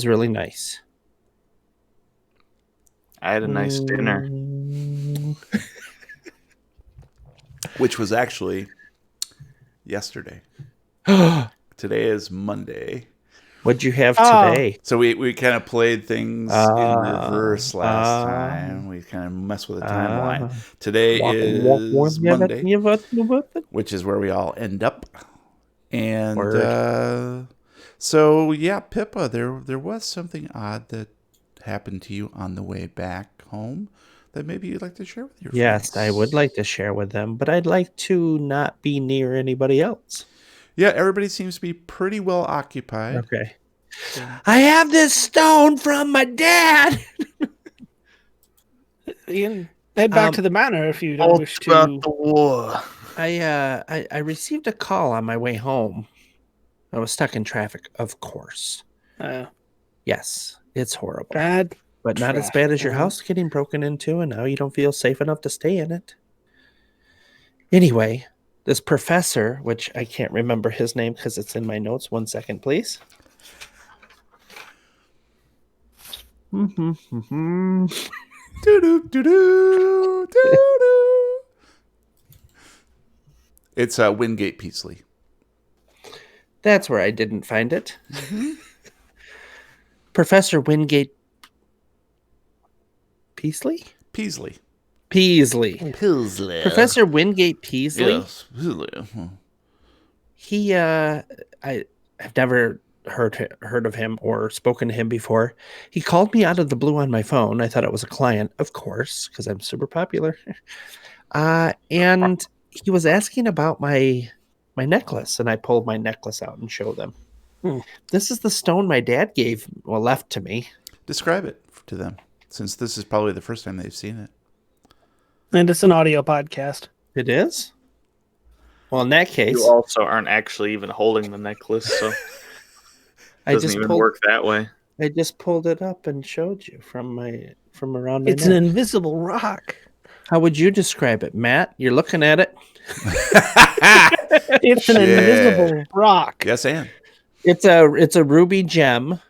really nice. I had a nice dinner. Which was actually yesterday. Today is Monday. What'd you have Oh. today? So we kind of played things in reverse last time. We kind of messed with the timeline. Today is Monday, which is where we all end up. And so, yeah, Pippa, there was something odd that happened to you on the way back home that maybe you'd like to share with your Yes, friends. I would like to share with them, but I'd like to not be near anybody else. Yeah, everybody seems to be pretty well occupied. Okay. I have this stone from my dad. you can head back to the manor if you don't wish to. About the war. I received a call on my way home. I was stuck in traffic, of course. Yes, it's horrible. Bad. But not as bad as your house getting broken into, and now you don't feel safe enough to stay in it. Anyway, this professor, which I can't remember his name because it's in my notes. 1 second, please. Doo-doo, doo-doo, doo-doo. It's Wingate Peasley. That's where I didn't find it. Professor Wingate Peasley? Peasley. Peasley. Peasley. Professor Wingate Peasley? Yes. Peasley. He I've never heard of him or spoken to him before. He called me out of the blue on my phone. I thought it was a client, of course, because I'm super popular. And he was asking about my necklace, and I pulled my necklace out and showed them. This is the stone my dad left to me. Describe it to them, since this is probably the first time they've seen it. And it's an audio podcast. It is? Well, in that case, You also aren't actually even holding the necklace, so it I doesn't just even pulled work that way. I just pulled it up and showed you from around my It's an neck. invisible rock. How would you describe it, Matt? You're looking at it. It's an Shit. invisible rock. Yes, Ann. It's a ruby gem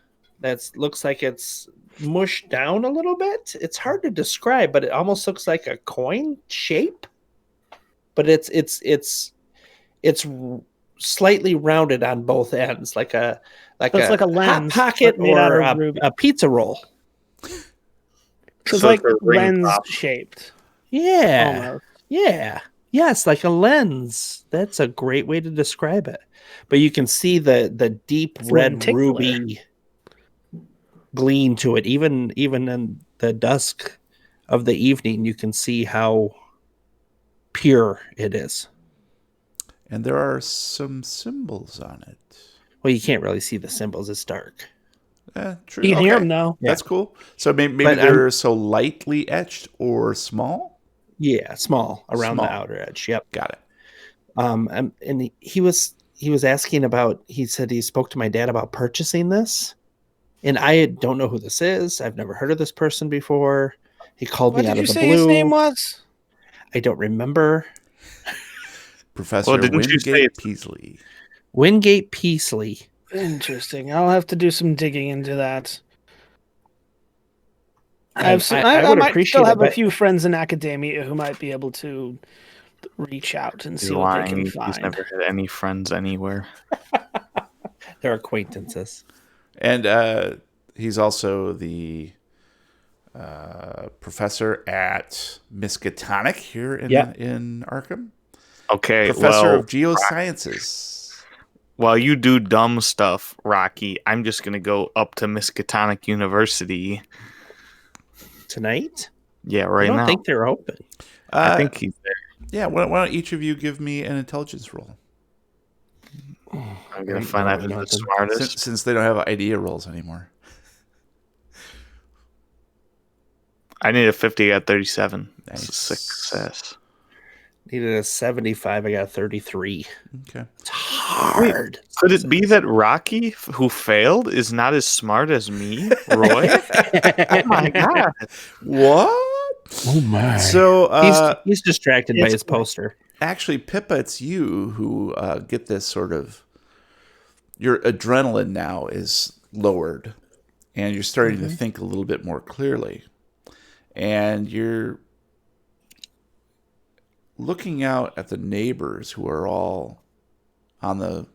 that looks like it's mushed down a little bit. It's hard to describe, but it almost looks like a coin shape. But it's slightly rounded on both ends, like a So it's like a lens, hot pocket but made out or of ruby. a pizza roll. So it's So like it's a ring lens pop. shaped. Yeah. Almost. Yeah. Yes, like a lens. That's a great way to describe it. But you can see the deep red lenticular. ruby gleam to it. Even in the dusk of the evening, you can see how pure it is. And there are some symbols on it. Well, you can't really see the symbols. It's dark. True. You can hear Okay. them though. That's cool. So maybe But they're so lightly etched or small. Yeah, small around Small. the outer edge. Yep. Got it. And he was asking about. He said he spoke to my dad about purchasing this, and I don't know who this is. I've never heard of this person before. He called What me out did you of the say blue. his name was? I don't remember. Professor didn't you say Wingate it's- Peasley. Wingate Peasley. Interesting. I'll have to do some digging into that. I I would might appreciate still it, have a but- few friends in academia who might be able to reach out and He's see what they lying. can He's find. never had any friends anywhere. They're acquaintances. And he's also the professor at Miskatonic here in Arkham. Okay, Professor well, of Geosciences. while you do dumb stuff, Rocky, I'm just gonna go up to Miskatonic University. Tonight? Yeah, I right don't now. think they're open. I think he's there. Yeah, why don't each of you give me an intelligence roll? I'm gonna Ain't find out knowing who's the nothing. smartest. Since they don't have idea rolls anymore. I need a 50. I got 37. That's a Nice. success. Needed a 75. I got a 33. Okay. It's hard. Could it be that Rocky, who failed, is not as smart as me, Roy? Oh my god! What? Oh my. So He's distracted by it's- his poster. actually, Pippa, it's you who get this sort of. Your adrenaline now is lowered, and you're starting to think a little bit more clearly, and you're looking out at the neighbors who are all on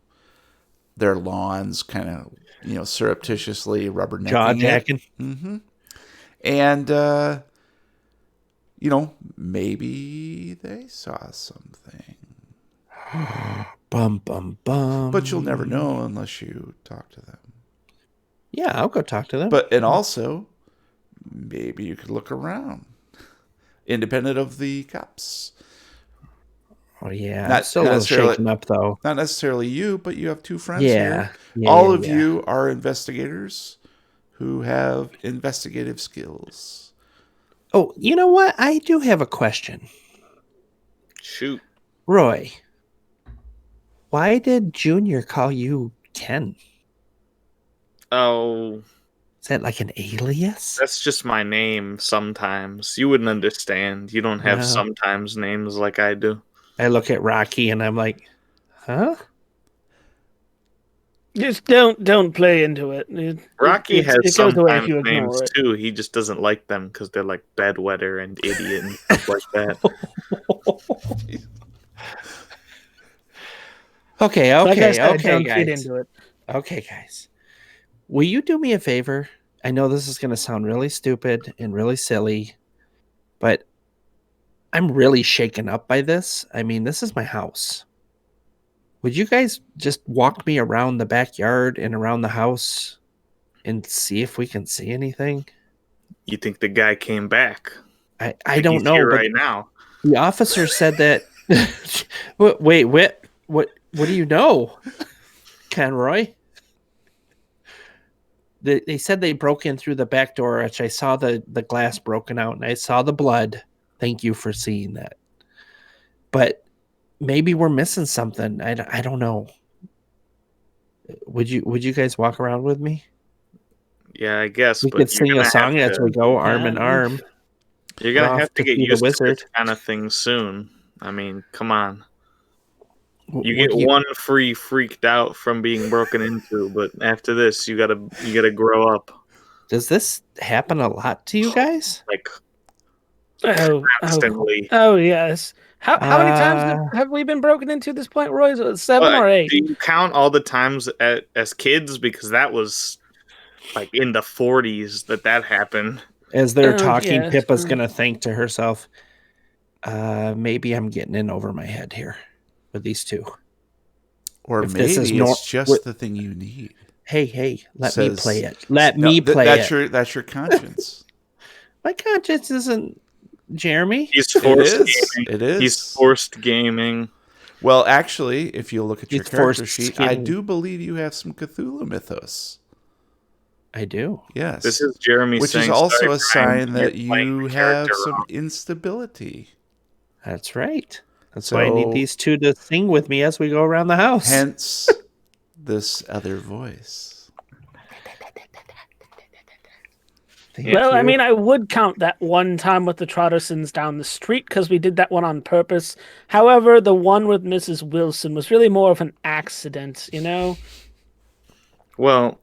their lawns, kind of surreptitiously rubbernecking Jaw it. jacking. And maybe they saw something, Bum bum bum. but you'll never know unless you talk to them. Yeah, I'll go talk to them. And also, maybe you could look around, independent of the cops. oh yeah, not- I'm still a not little necessarily- shaken up though. Not necessarily you, but you have two friends Yeah, here. yeah, All yeah, of yeah. you are investigators who have investigative skills. Oh, you know what? I do have a question, Shoot. Roy. Why did Junior call you Ken? Oh, Is that like an alias? that's just my name sometimes. You wouldn't understand. You don't have No. sometimes names like I do. I look at Rocky and I'm like, huh? Just don't play into it. Rocky has it goes away if sometimes you ignore names it. too. He just doesn't like them because they're like bedwetter and idiot and stuff like that. Okay, Like I okay, said, okay, don't feed guys. into it. Okay, guys. Will you do me a favor? I know this is going to sound really stupid and really silly, but I'm really shaken up by this. I mean, this is my house. Would you guys just walk me around the backyard and around the house and see if we can see anything? You think the guy came back? I Think don't he's know, here but right now. the officer said that. Wait, what do you know, Conroy? They said they broke in through the back door, which I saw the glass broken out and I saw the blood. Thank you for seeing that. But maybe we're missing something. I don't know. Would you guys walk around with me? Yeah, I guess. We but could you're sing a gonna song have as to, we go, arm in arm. You're gonna off have to to get see the used to wizard. this kind of thing soon. I mean, come on. You What get do you- one free freaked out from being broken into, but after this, you gotta grow up. Does this happen a lot to you guys? Like Oh, constantly. yes. How many times have we been broken into at this point, Roy? Is it 7 or 8? Do you count all the times as kids? Because that was like in the 40s that happened. As they're Oh, talking, yeah, Pippa's true. gonna think to herself, maybe I'm getting in over my head here with these two. Or If this is maybe nor- it's just what- the thing you need. Hey, let me Says- play it. Let me play that's it. That's your conscience. My conscience isn't Jeremy. He's It forced is. gaming. It is. He's forced gaming. Well, actually, if you look at your He's character forced sheet, skin. I do believe you have some Cthulhu mythos. I do. Yes. This is Jeremy which saying, is also "Sorry, a Brian, sign you're that playing you the have character some wrong." instability. That's right. That's why I need So- these two to sing with me as we go around the house. Hence, this other voice. Thank Well, I you. mean, I would count that one time with the Trottersons down the street because we did that one on purpose. However, the one with Mrs. Wilson was really more of an accident, you know? Well,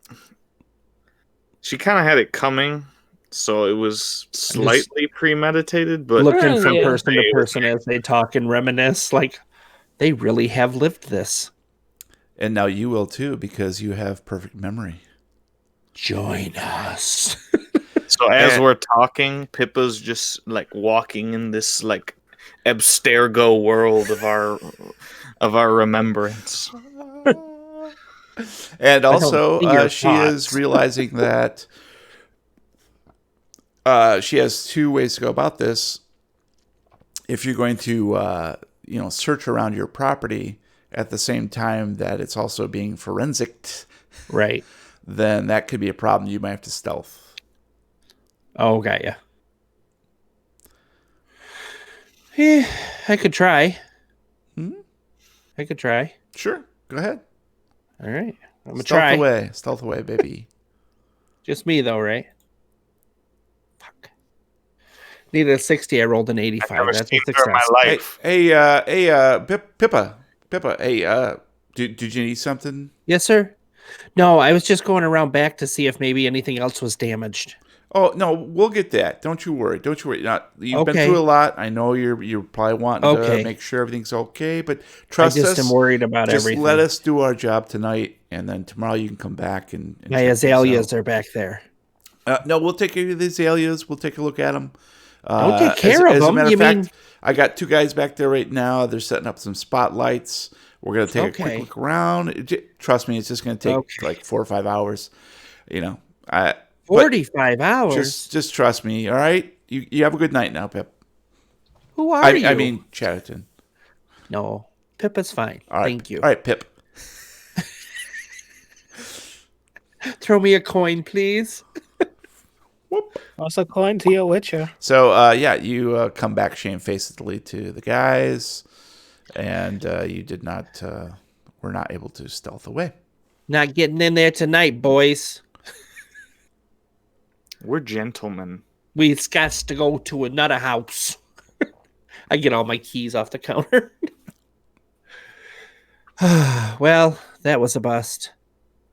she kind of had it coming, so it was slightly premeditated. But looking from Yeah. person to person as they talk and reminisce, like they really have lived this. And now you will too, because you have perfect memory. Join us. So as And- we're talking, Pippa's just like walking in this like abstergo world of our remembrance. And also, see your she is thoughts. realizing that she has two ways to go about this. If you're going to, search around your property at the same time that it's also being forensicked, Right. then that could be a problem. You might have to stealth. Oh, got ya. Yeah, I could try. Hmm? I could try. Sure, go ahead. All right. I'm gonna Stealth try. stealth away, baby. Just me though, right? Fuck. Needed a 60. I rolled an I've 85. never That's a seen her in my success. life. Pippa. Hey, did you need something? Yes, sir. No, I was just going around back to see if maybe anything else was damaged. Oh no, we'll get that. Don't you worry. You've been Okay. through a lot. I know you're probably wanting Okay. to make sure everything's okay, but I trust just us. am worried about Just everything. let us do our job tonight, and then tomorrow you can come back and My check things azaleas out. are back there. No, we'll take care of the azaleas. We'll take a look at them. Don't take care of as a them? matter You of fact, mean- I got two guys back there right now. They're setting up some spotlights. We're gonna take a quick Okay. look around. Trust me, it's just gonna take Okay. like 4 or 5 hours. But 45 hours. just trust me. All right. You have a good night now, Pip. Who are you? I mean, Chatterton. no. Pippa's fine. All right. Thank you. All right, Pip. Throw me a coin, please. Also, coin to your Witcher. So, you come back shamefacedly to the guys, and you did not, were not able to stealth away. Not getting in there tonight, boys. We're gentlemen. We've got to go to another house. I get all my keys off the counter. Well, that was a bust.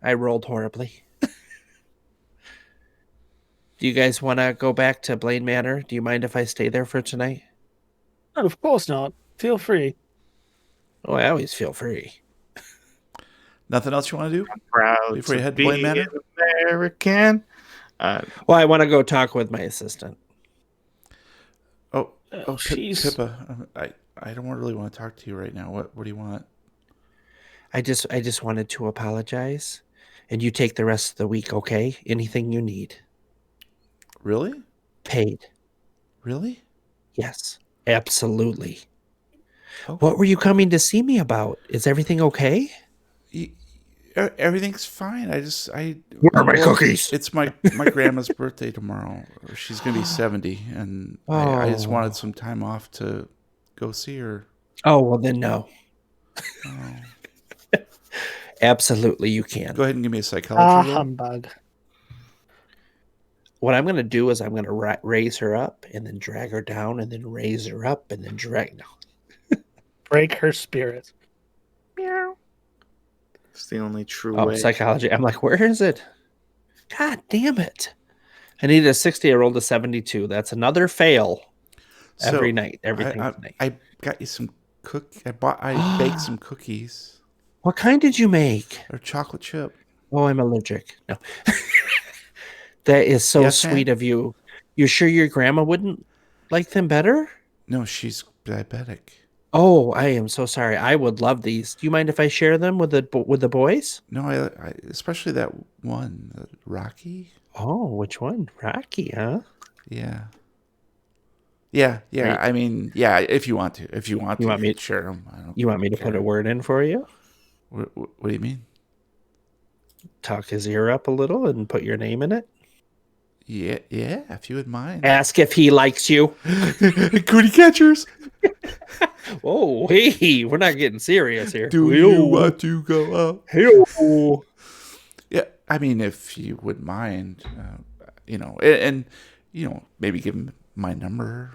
I rolled horribly. Do you guys want to go back to Blaine Manor? Do you mind if I stay there for tonight? Of course not. Feel free. Oh, I always feel free. Nothing else you want to do? Proud Before you to head to be Blaine Manor? an American. Well, I want to go talk with my assistant. Oh, jeez. Pippa, I don't really want to talk to you right now. What do you want? I just wanted to apologize, and you take the rest of the week, okay? Anything you need, Really? paid. Really? Yes, absolutely. Oh. What were you coming to see me about? Is everything okay? Everything's fine. Where are my cookies? It's my grandma's birthday tomorrow. She's gonna be 70, and I just Oh. wanted some time off to go see her. Oh, well then no. Oh. Absolutely, you can. Go ahead and give me a psychology roll. Humbug. what I'm going to do is I'm going to raise her up and then drag her down and then raise her up and then drag. No. Break her spirit. Meow. It's the only true Oh, way. psychology. I'm like, where is it? God damn it. I need a 60. I rolled a 72. That's another fail every night. Everything night. I got you some I baked some cookies. What kind did you make? Or chocolate chip. Oh, I'm allergic. No. That is so Yes, sweet ma'am. of you. You sure your grandma wouldn't like them better? No, she's diabetic. Oh, I am so sorry. I would love these. Do you mind if I share them with the boys? No, I especially that one, Rocky. Oh, which one? Rocky, huh? Yeah. Yeah. Right. I mean, yeah. If you want to, You want me to- share them. I don't. You want me to put a word in for you? What do you mean? Talk his ear up a little and put your name in it. Yeah. If you would mind. Ask if he likes you. Cootie catchers. Oh, hey, we're not getting serious here. Do you want to go out? Hey-o. Yeah. I mean, if you wouldn't mind, and maybe give him my number.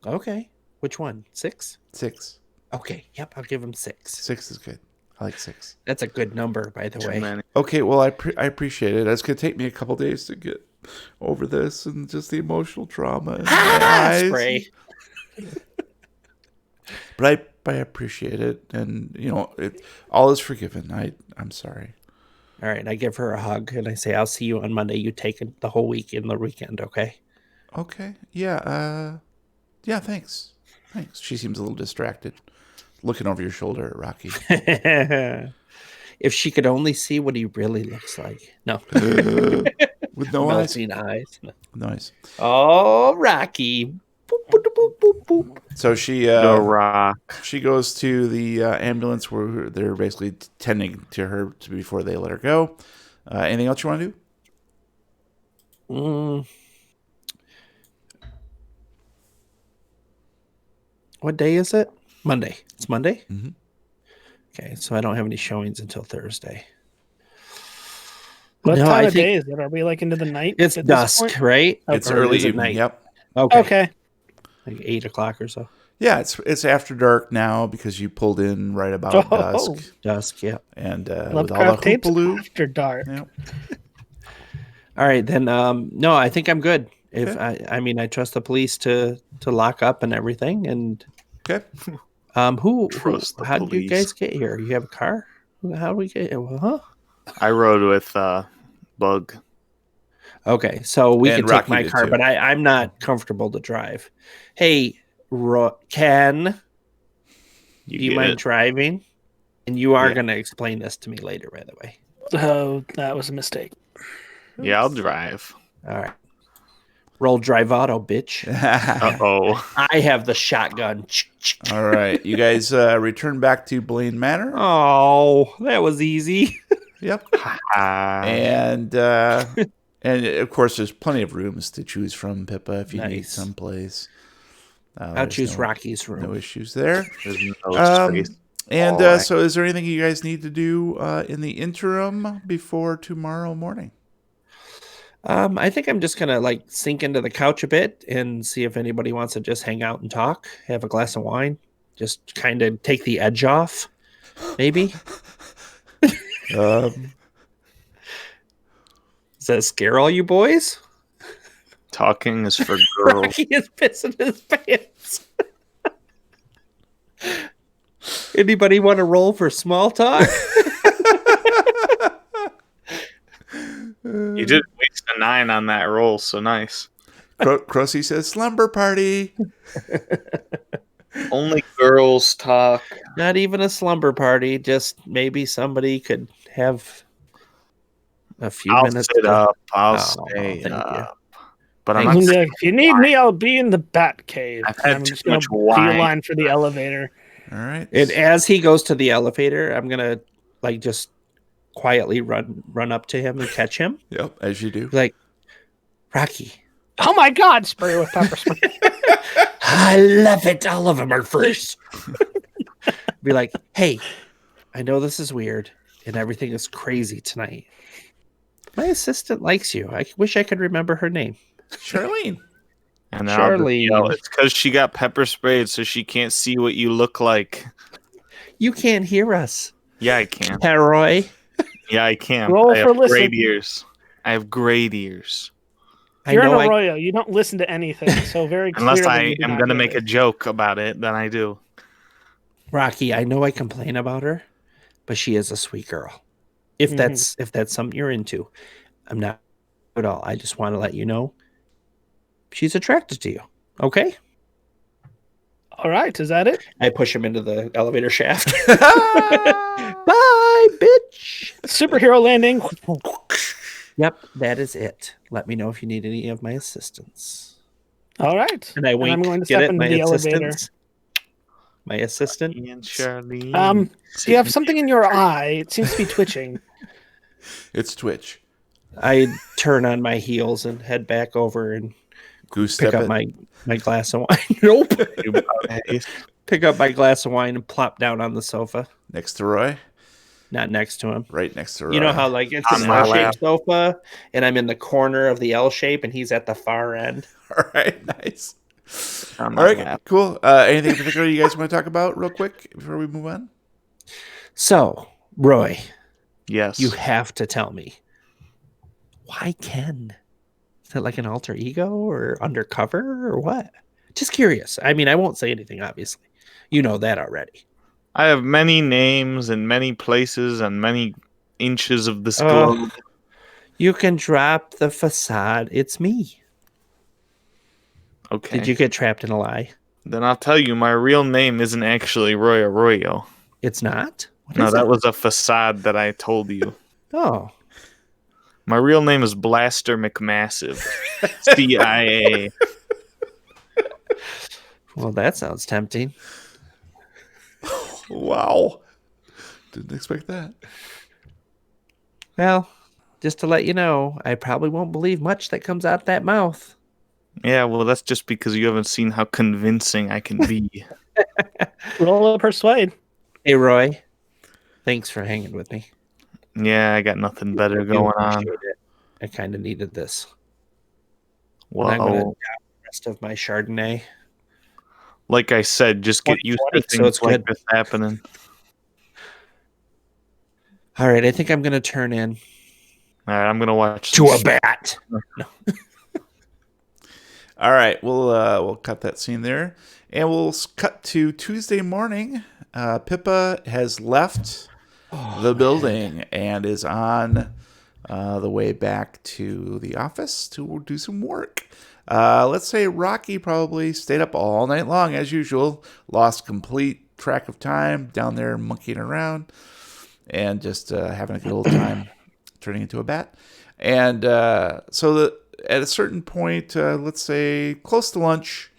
Okay. Which one? 6? 6. Okay. Yep, I'll give him 6. 6 is good. I like 6. That's a good number, by the way. Many. Okay, well, I appreciate it. It's going to take me a couple days to get over this and just the emotional trauma in my eyes. Spray. But I appreciate it, and all is forgiven. I'm sorry. All right, I give her a hug and I say, "I'll see you on Monday. You take it the whole week in the weekend, okay?" Okay. Yeah. Yeah. Thanks. She seems a little distracted, looking over your shoulder at Rocky. If she could only see what he really looks like. No. With no eyes. Melting eyes. No. Nice. Oh, Rocky. Boop, boop, boop, boop, boop. So she The Rock. she goes to the ambulance where they're basically tending to her before they let her go. Anything else you want to do? What day is it? Monday. It's Monday? Mm-hmm. Okay, so I don't have any showings until Thursday. What No, time I of think- day is it? Are we like into the night? It's at this dusk, point? right? It's Or early is it evening. night? Yep. Okay. Like 8 o'clock or so. Yeah, it's after dark now because you pulled in right about Oh. dusk, Dusk, yeah. and with all the Lovecraft tapes hoopaloo. after dark. Yeah. All right, then. No, I think I'm good. If Okay. I mean, I trust the police to lock up and everything. And Okay. who Trust the how did you police. guys get here? You have a car? How do we get here? Huh? I rode with Bug. Okay, so we And can take Rocky my did car, too. but I'm not comfortable to drive. Hey, Ken, do you get mind it. driving? And you are Yeah. going to explain this to me later, by the way. Oh, that was a mistake. Yeah, I'll drive. All right. Roll drive auto, bitch. Oh, I have the shotgun. All right, you guys return back to Blaine Manor. Oh, that was easy. Yep. and And of course, there's plenty of rooms to choose from, Pippa, if you need Nice. someplace. I'll There's choose Rocky's room. No issues there. there's no space. And All right. so, is there anything you guys need to do in the interim before tomorrow morning? I think I'm just gonna like sink into the couch a bit and see if anybody wants to just hang out and talk, have a glass of wine, just kind of take the edge off, maybe. Um, Does that scare all you boys? Talking is for girls. Rocky is pissing his pants. Anybody want to roll for small talk? You did waste a 9 on that roll, so nice. Crossy says, slumber party. Only girls talk. Not even a slumber party. Just maybe somebody could have a few I'll minutes. sit to- up. I'll Oh, stay thank you. up. But I'm Thank not He's gonna be saying like, if you need me, I'll be in the bat cave. I've And had I'm too just gonna much wine. beeline for the elevator. All right. And as he goes to the elevator, I'm gonna like just quietly run up to him and catch him. Yep, as you do. Like, Rocky, Oh my God! Spray with pepper spray. I love it. All of them are first. Be like, hey, I know this is weird and everything is crazy tonight, My assistant likes you. I wish I could remember her name. Charlene. And then I'll just Charlene. yell, it's because she got pepper sprayed, so she can't see what you look like. You can't hear us. Yeah, I can. Roy. Yeah, I can. Roll I for have listen. great ears. I have great ears. You're I an know Arroyo. You don't listen to anything, so very clearly. Unless I you do am not going to hear make a it. joke about it, then I do. Rocky, I know I complain about her, but she is a sweet girl. If that's something you're into. I'm not at all. I just want to let you know she's attracted to you. Okay? All right, is that it? I push him into the elevator shaft. Bye, bitch. Superhero landing. Yep, that is it. Let me know if you need any of my assistance. All right. And I wink. I'm going to Get step it? into My the elevator. assistance. My assistant. Ian, Charlene. You have something in your eye. It seems to be twitching. It's Twitch. I turn on my heels and head back over and Goose pick step up it. my glass of wine. Nope. You about haste. Pick up my glass of wine and plop down on the sofa. Next to Roy. Not next to him. Right next to Roy. You know how like it's On an my L-shaped sofa, and I'm in the corner of the L shape, and he's at the far end. All right, nice. On All my right, lap. cool. Anything in particular you guys want to talk about real quick before we move on? So, Roy, Yes. you have to tell me, why Ken? Is it like an alter ego or undercover or what? Just curious. I mean, I won't say anything, obviously. You know that already. I have many names in many places and many inches of this Oh. globe. You can drop the facade. It's me. Okay. Did you get trapped in a lie? Then I'll tell you, my real name isn't actually Roy Arroyo. It's not? What No, is that it? was a facade that I told you. Oh. My real name is Blaster McMassive. CIA. Well, that sounds tempting. Wow. Didn't expect that. Well, just to let you know, I probably won't believe much that comes out that mouth. Yeah, well, that's just because you haven't seen how convincing I can be. Roll a persuade. Hey, Roy. Thanks for hanging with me. Yeah, I got nothing better I do going on. appreciate it. I kind of needed this. Well, I'm going to down the rest of my Chardonnay. like I said, just get used to 2020, so things it's like good. this happening. All right, I think I'm going to turn in All right, I'm gonna watch to some a bat. All right, we'll cut that scene there, and we'll cut to Tuesday morning. Pippa has left the building and is on the way back to the office to do some work. Let's say Rocky probably stayed up all night long as usual, lost complete track of time down there monkeying around, and just having a good old time turning into a bat. And so at a certain point, let's say close to lunch,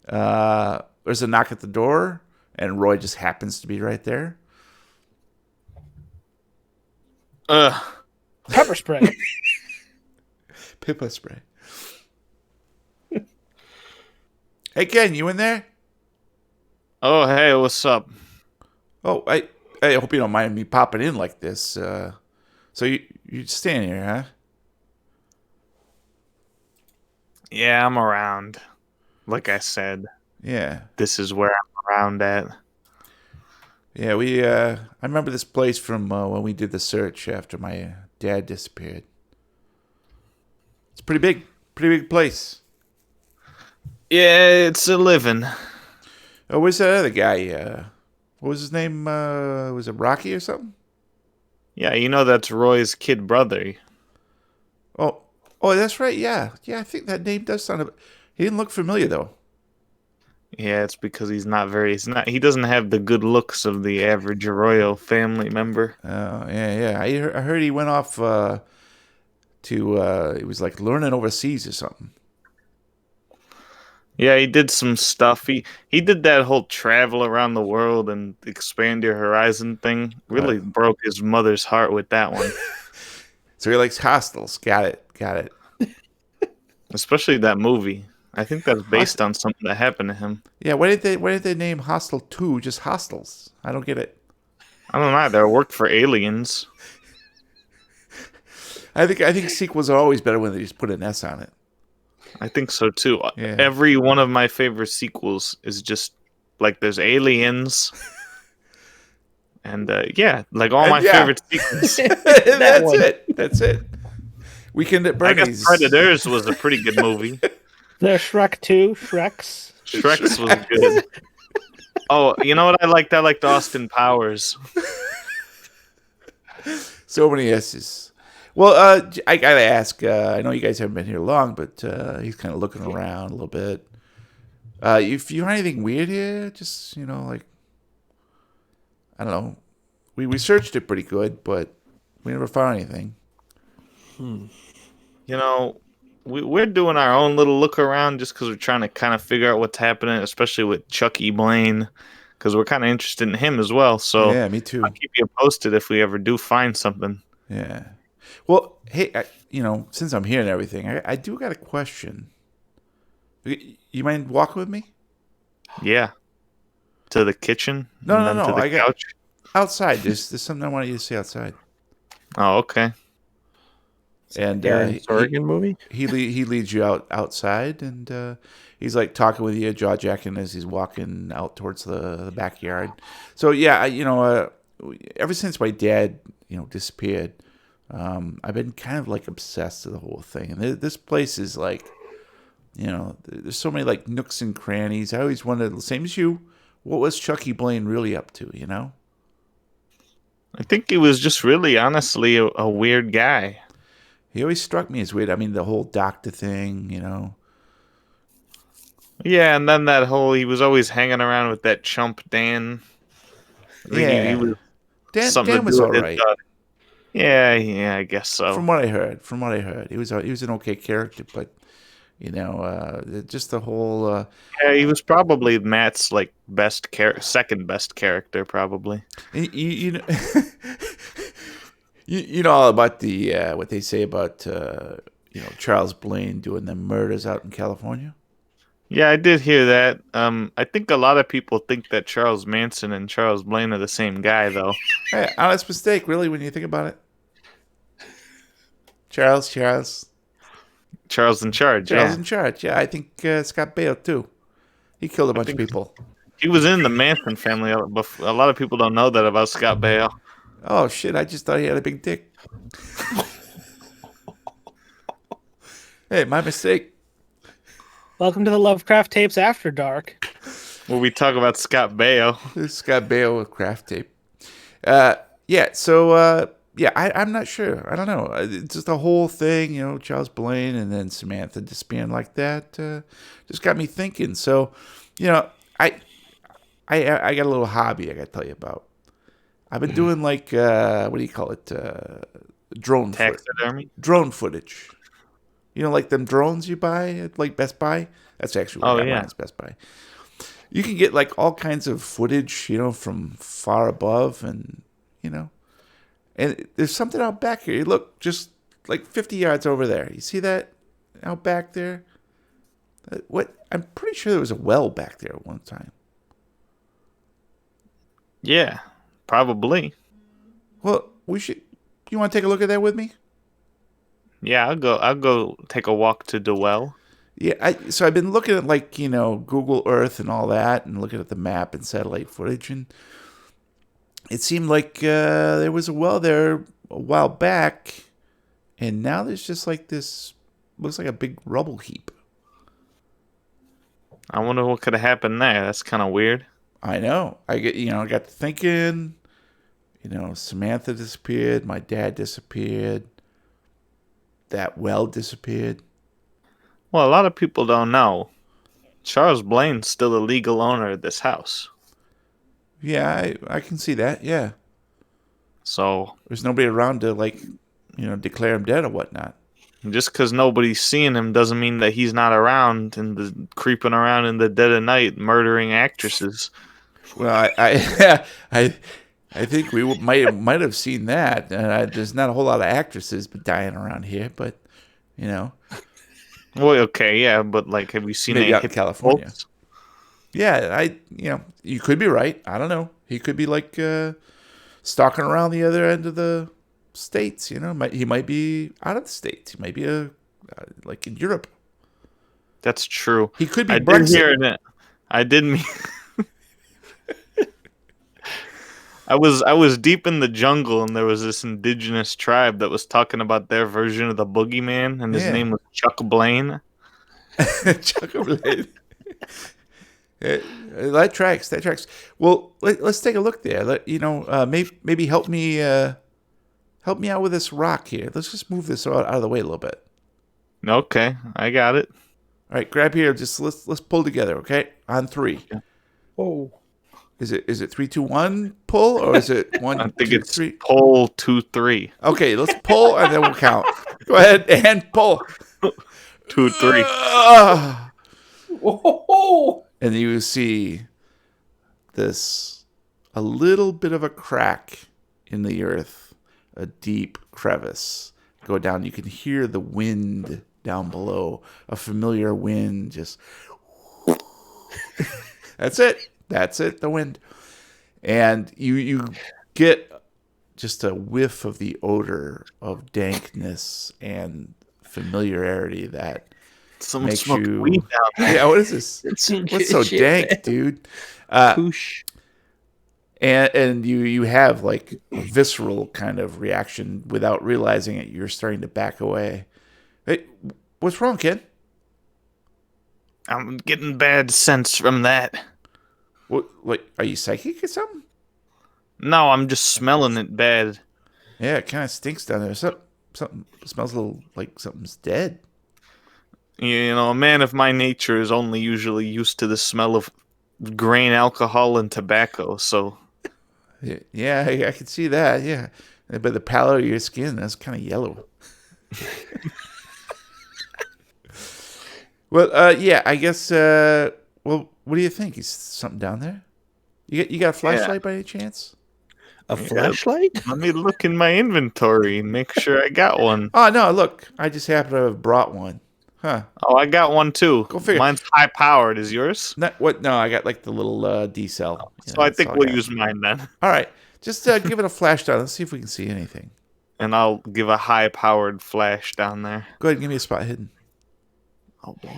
there's a knock at the door, and Roy just happens to be right there. Pepper spray. Pippa spray. Hey, Ken, you in there? Oh, hey, what's up? Oh, I hope you don't mind me popping in like this. So you staying here, huh? Yeah, I'm around. Like I said, Yeah. this is where I'm around at. Yeah, I remember this place from when we did the search after my dad disappeared. It's pretty big place. Yeah, it's a living. Oh, where's that other guy? What was his name? Was it Rocky or something? Yeah, you know that's Roy's kid brother. Oh, that's right. Yeah, I think that name does sound. He didn't look familiar though. Yeah, it's because he doesn't have the good looks of the average Arroyo family member. Oh, yeah. I heard he went off he was like learning overseas or something. Yeah, he did some stuff. He did that whole travel around the world and expand your horizon thing. Really broke his mother's heart with that one. So he likes hostels. Got it. Especially that movie. I think that's based on something that happened to him. Yeah, why did they name Hostel 2 just Hostels? I don't get it. I don't know either. I worked for aliens. I think sequels are always better when they just put an S on it. I think so too. Yeah. Every one of my favorite sequels is just like there's aliens, and yeah, like all And my yeah. favorite sequels. That's one. it. That's it. Weekend at I Bernie's. guess Predators was a pretty good movie. The Shrek 2, Shreks. Shrek's was good. Oh, you know what I liked? I liked Austin Powers. So many S's. Well, I gotta ask. I know you guys haven't been here long, but he's kind of looking around a little bit. If you find anything weird here, just like I don't know. We searched it pretty good, but we never found anything. You know, we're doing our own little look around just because we're trying to kind of figure out what's happening, especially with Chucky Blaine, because we're kind of interested in him as well. So Yeah, me too. I'll keep you posted if we ever do find something. Yeah. Well, hey, since I'm here and everything, I do got a question. You mind walking with me? Yeah. To the kitchen? No, and no, then no, To the I got- couch? Outside. There's something I want you to see outside. Oh, okay. And Aaron Sorkin movie? he leads you outside, and he's like talking with you, jaw jacking as he's walking out towards the backyard. So yeah, ever since my dad disappeared, I've been kind of like obsessed with the whole thing. And this place is like, there's so many like nooks and crannies. I always wondered, the same as you, what was Chucky Blaine really up to? I think he was just really, honestly, a weird guy. He always struck me as weird. I mean, the whole doctor thing, Yeah, and then he was always hanging around with that chump Dan. I think Yeah. he was Dan something to was do all with his right. daughter. Yeah, I guess so. From what I heard, he was an okay character, but just the whole. Yeah, he was probably Matt's like second best character, probably. You know, you know all about the what they say about Charles Blaine doing the murders out in California. Yeah, I did hear that. I think a lot of people think that Charles Manson and Charles Blaine are the same guy, though. Hey, honest mistake, really, when you think about it. Charles Charles in charge. in Yeah, charge. Yeah, I think Scott Baio too. He killed a bunch of people. he was in the Manson family. But a lot of people don't know that about Scott Baio. Oh shit! I just thought he had a big dick. Hey, my mistake. Welcome to the Lovecraft Tapes After Dark. Where we talk about Scott Baio. This Scott Baio with craft tape. Yeah. So I'm not sure. I don't know. It's just the whole thing, Charles Blaine and then Samantha disappearing like that, just got me thinking. So, I got a little hobby I got to tell you about. I've been doing like what do you call it? Drone Taxidermy. drone footage. Like them drones you buy at like Best Buy. That's actually what I got yeah. mine is Best Buy. You can get like all kinds of footage, from far above, and and there's something out back here. You look just like 50 yards over there. You see that out back there? What? I'm pretty sure there was a well back there at one time. Yeah, probably. Well, we should. You want to take a look at that with me? Yeah, I'll go take a walk to the well. Yeah. So I've been looking at like Google Earth and all that, and looking at the map and satellite footage, and it seemed like there was a well there a while back, and now there's just like this. Looks like a big rubble heap. I wonder what could have happened there. That's kind of weird. I know. I got to thinking. Samantha disappeared. My dad disappeared. That well disappeared. Well, a lot of people don't know. Charles Blaine's still the legal owner of this house. Yeah, I can see that. Yeah. So There's nobody around to declare him dead or whatnot. just because nobody's seeing him doesn't mean that he's not around and creeping around in the dead of night murdering actresses. Well, I think we might have seen that. There's not a whole lot of actresses dying around here, but Well, okay, yeah, but like, have you seen maybe any out in hip California. folks? Yeah, you could be right. I don't know. He could be like stalking around the other end of the states. You know, he might be out of the states. He might be like in Europe. That's true. He could be I did Brexit. hear that. I did mean. I was deep in the jungle, and there was this indigenous tribe that was talking about their version of the boogeyman, and his Yeah. name was Chuck Blaine. Chocolate. That tracks. That tracks. Well, let's take a look there. Maybe help me out with this rock here. Let's just move this out of the way a little bit. Okay, I got it. All right, grab here. Just let's pull together. Okay, on 3. Oh. Is it 3, 2, 1 pull, or is it 1, I think 2, it's 3? pull 2, 3. Okay, let's pull and then we'll count. Go ahead and pull. 2, 3. Whoa. And you see a little bit of a crack in the earth, a deep crevice go down. You can hear the wind down below, a familiar wind. Just that's it, the wind. And you get just a whiff of the odor of dankness and familiarity that Someone makes smoked you. weed down there. Yeah, what is this? What's so dank, dude? Poosh. And you have like a visceral kind of reaction without realizing it. You're starting to back away. Hey, what's wrong, kid? I'm getting bad sense from that. What? Are you psychic or something? No, I'm just smelling it bad. Yeah, it kind of stinks down there. Something smells a little like something's dead. You know, a man of my nature is only usually used to the smell of grain alcohol and tobacco, so... Yeah, I can see that, yeah. But the pallor of your skin, that's kind of yellow. Well, yeah, I guess, well, what do you think? Is something down there? You got a flashlight by any chance? A flashlight? Let me look in my inventory and make sure I got one. Oh, no, look. I just happen to have brought one. Huh. Oh, I got one too. Go figure. Mine's high powered. Is yours? No, I got like the little D cell. So I think we'll use mine then. All right. Just give it a flash down. Let's see if we can see anything. And I'll give a high powered flash down there. Go ahead and give me a spot hidden. Oh boy.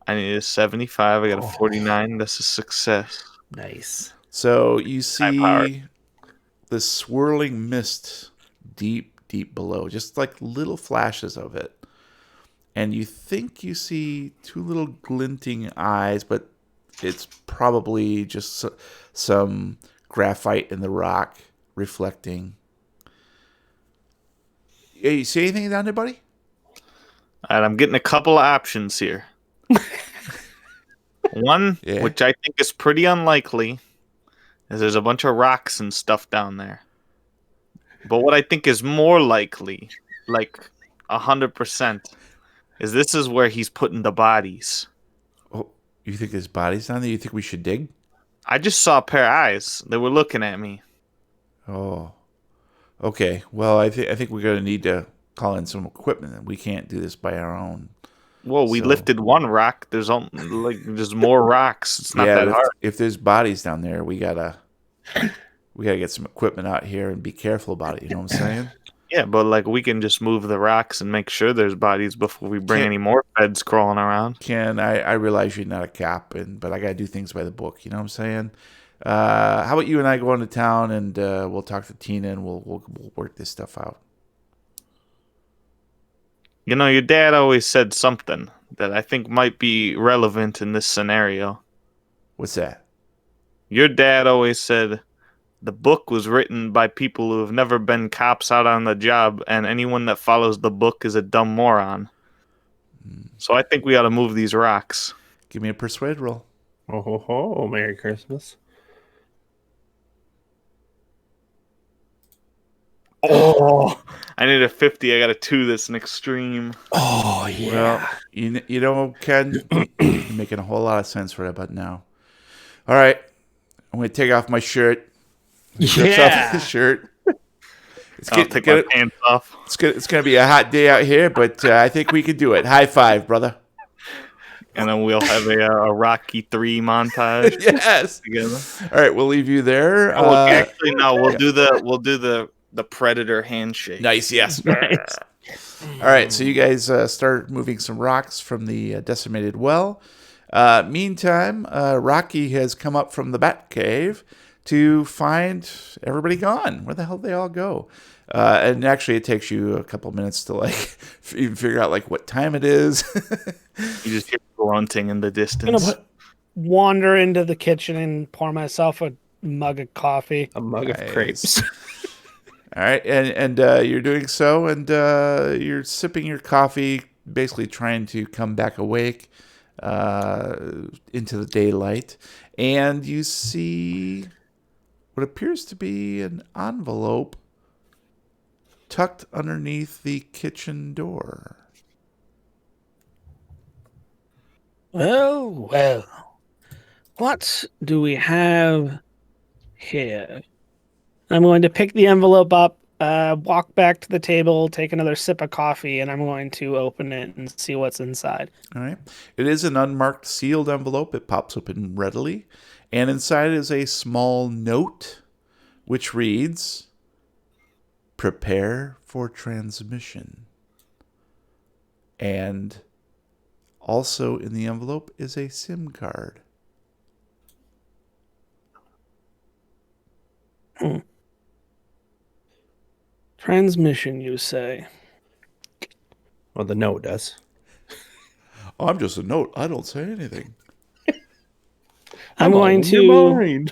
I need a 75. I got a 49. That's a success. Nice. So you High-powered. see the swirling mist deep below, just like little flashes of it. And you think you see 2 little glinting eyes, but it's probably just some graphite in the rock reflecting. Hey, you see anything down there, buddy? All right, I'm getting a couple of options here. One, Yeah. which I think is pretty unlikely, is there's a bunch of rocks and stuff down there. But what I think is more likely, like 100%, is this is where he's putting the bodies. Oh, you think there's bodies down there? You think we should dig? I just saw a pair of eyes. They were looking at me. Oh, okay. Well, I think we're gonna need to call in some equipment. We can't do this by our own. Well, we So- lifted one rock. There's there's more rocks. It's not that but hard. if there's bodies down there, we gotta get some equipment out here and be careful about it. You know what I'm saying? Yeah, but we can just move the rocks and make sure there's bodies before we bring Can't- any more feds crawling around. Ken, I realize you're not a cop, but I gotta do things by the book. You know what I'm saying? How about you and I go into town and we'll talk to Tina and we'll work this stuff out. You know, your dad always said something that I think might be relevant in this scenario. What's that? Your dad always said the book was written by people who have never been cops out on the job, and anyone that follows the book is a dumb moron. So I think we ought to move these rocks. Give me a persuade roll. Oh, ho, ho. Merry Christmas. Oh, I need a 50. I got a 2. That's an extreme. Oh, yeah. Well, you know, Ken, you're making a whole lot of sense right about now. All right, I'm gonna take off my shirt. Rips off his shirt. I'll take my pants off. It's gonna be a hot day out here, but I think we can do it. High five, brother. And then we'll have a Rocky 3 montage Yes. together. All right, we'll leave you there. Actually, no. We'll do the the predator handshake. Nice, yes. Nice. All right, so you guys start moving some rocks from the decimated well. Meantime, Rocky has come up from the bat cave to find everybody gone. Where the hell did they all go? And actually, it takes you a couple minutes to like even figure out like what time it is. You just hear grunting in the I'm distance. gonna wander into the kitchen and pour myself a mug of coffee. A mug of Nice. crepes. All right, and you're doing so, and you're sipping your coffee, basically trying to come back awake into the daylight, and you see what appears to be an envelope tucked underneath the kitchen door. Well. What do we have here? I'm going to pick the envelope up, walk back to the table, take another sip of coffee, and I'm going to open it and see what's inside. All right. It is an unmarked sealed envelope. It pops open readily. And inside is a small note which reads, "Prepare for transmission." And also in the envelope is a SIM card. Transmission, you say? Well, the note does. I'm just a note. I don't say anything. I'm going to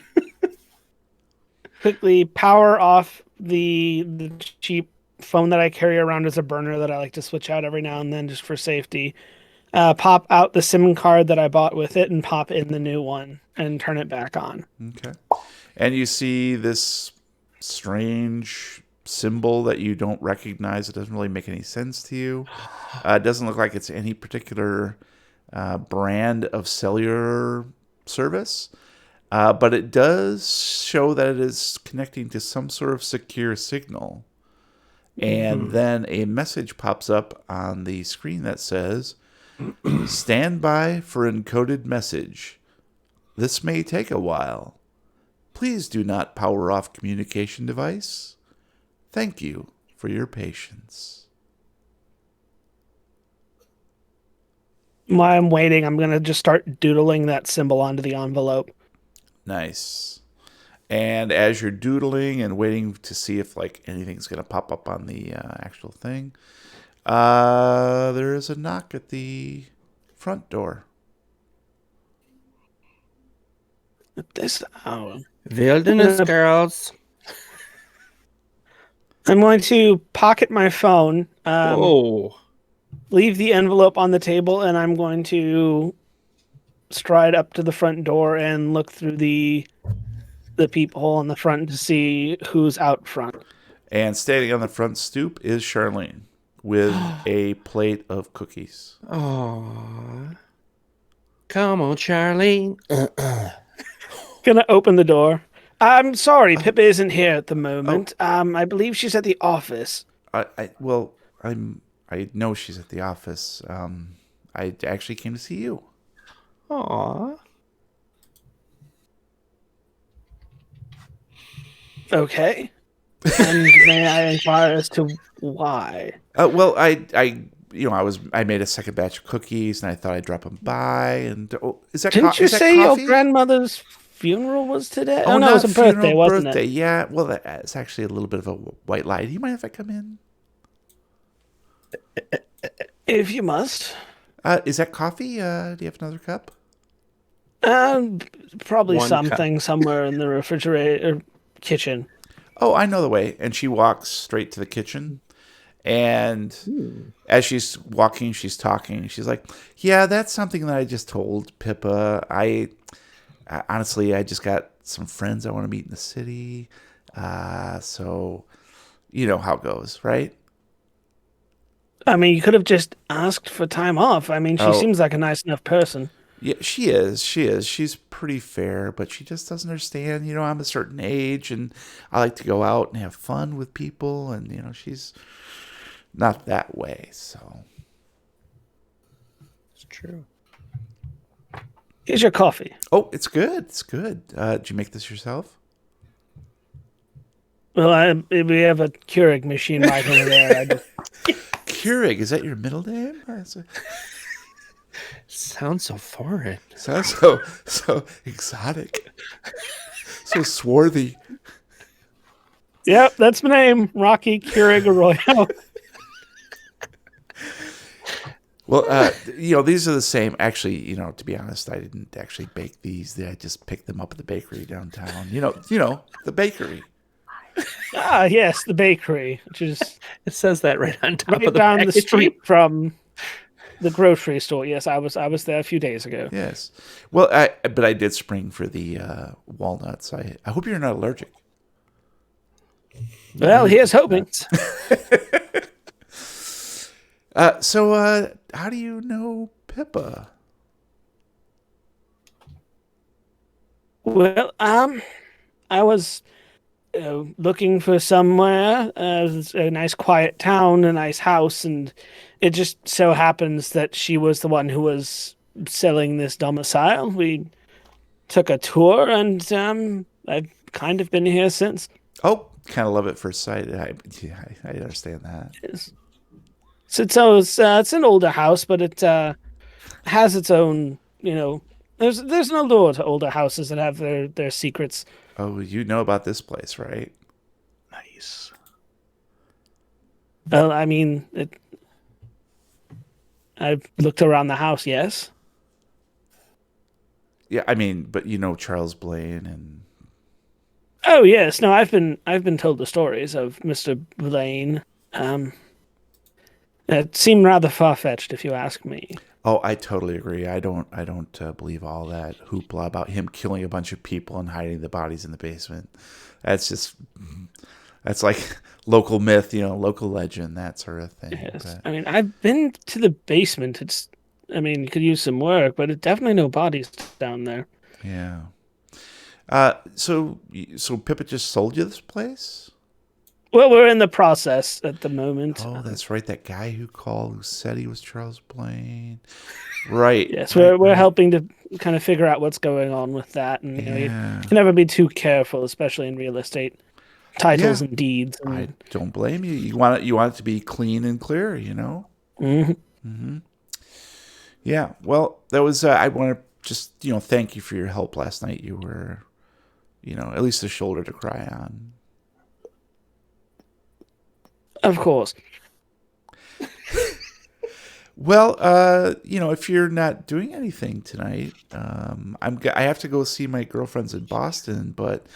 quickly power off the cheap phone that I carry around as a burner that I like to switch out every now and then just for safety. Pop out the SIM card that I bought with it and pop in the new one and turn it back on. Okay. And you see this strange symbol that you don't recognize. It doesn't really make any sense to you. It doesn't look like it's any particular brand of cellular service. But it does show that it is connecting to some sort of secure signal. And then a message pops up on the screen that says, "Stand by for encoded message. This may take a while. Please do not power off communication device. Thank you for your patience." While I'm waiting, I'm going to just start doodling that symbol onto the envelope. Nice. And as you're doodling and waiting to see if like anything's going to pop up on the actual thing, there is a knock at the front door. At this hour. Wilderness girls. I'm going to pocket my phone, Oh. leave the envelope on the table, and I'm going to stride up to the front door and look through the peephole in the front to see who's out front. And standing on the front stoop is Charlene with a plate of cookies. Oh. Come on, Charlene. Gonna open the door. I'm sorry, Pippa isn't here at the moment. I believe she's at the office. I know she's at the office. I actually came to see you. Aw. Okay. And may I inquire as to why? Well, I made a second batch of cookies, and I thought I'd drop them by. And is that Didn't you is that say coffee? your grandmother's funeral was today? Oh, no, it was a funeral, birthday, wasn't birthday. it? Yeah. Well, it's actually a little bit of a white lie. Do you mind if I come in? If you must. Is that coffee? Do you have another cup? Probably One something somewhere in the refrigerator kitchen. Oh, I know the way. And she walks straight to the kitchen. And as she's walking, she's talking. She's like, "Yeah, that's something that I just told Pippa. Honestly, I just got some friends I want to meet in the city. So you know how it goes, right?" I mean, you could have just asked for time off. I mean, she seems like a nice enough person. Yeah, she is. She's pretty fair, but she just doesn't understand. I'm a certain age, and I like to go out and have fun with people, and she's not that way. So It's true. Here's your coffee. oh, it's good. It's good. Did you make this yourself? Well, we have a Keurig machine right over there. Keurig, is that your middle name? Sounds so foreign. Sounds so exotic. So swarthy. Yep, that's my name, Rocky Keurig Arroyo. Well, these are the same. Actually, to be honest, I didn't actually bake these. I just picked them up at the bakery downtown. The bakery. Ah, yes, the bakery, which is It says that right on top right of the down the packaging. street from the grocery store. Yes, I was there a few days ago. Yes. Well, but I did spring for the walnuts. I hope you're not allergic. Well, here's hoping. So how do you know Pippa? Well, I was looking for somewhere, a nice quiet town, a nice house, and it just so happens that she was the one who was selling this domicile. We took a tour, and I've kind of been here since. Oh, kind of love at first sight. I understand that. So it's an older house, but it has its own, there's an allure to older houses that have their secrets. Oh, you know about this place, right? Nice. Well, I mean, I've looked around the house, yes. Yeah, I mean, but Charles Blaine and Oh yes, no, I've been told the stories of Mr. Blaine. It seemed rather far fetched, if you ask me. oh, I totally agree. I don't believe all that hoopla about him killing a bunch of people and hiding the bodies in the basement. That's like local myth, local legend, that sort of thing. Yes, But, I mean, I've been to the basement. You could use some work, but definitely no bodies down there. yeah. So Pippa just sold you this place? Well, we're in the process at the moment. Oh, that's right. That guy who called, who said he was Charles Blaine. Right. Yes, right, we're right. helping to kind of figure out what's going on with that, and you Yeah. can never be too careful, especially in real estate titles Yeah. and deeds. I don't blame you. You want it to be clean and clear, Mhm. Yeah. Well, that was. I want to just thank you for your help last night. You were, at least a shoulder to cry on. Of course. Well, if you're not doing anything tonight, I have to go see my girlfriends in Boston, but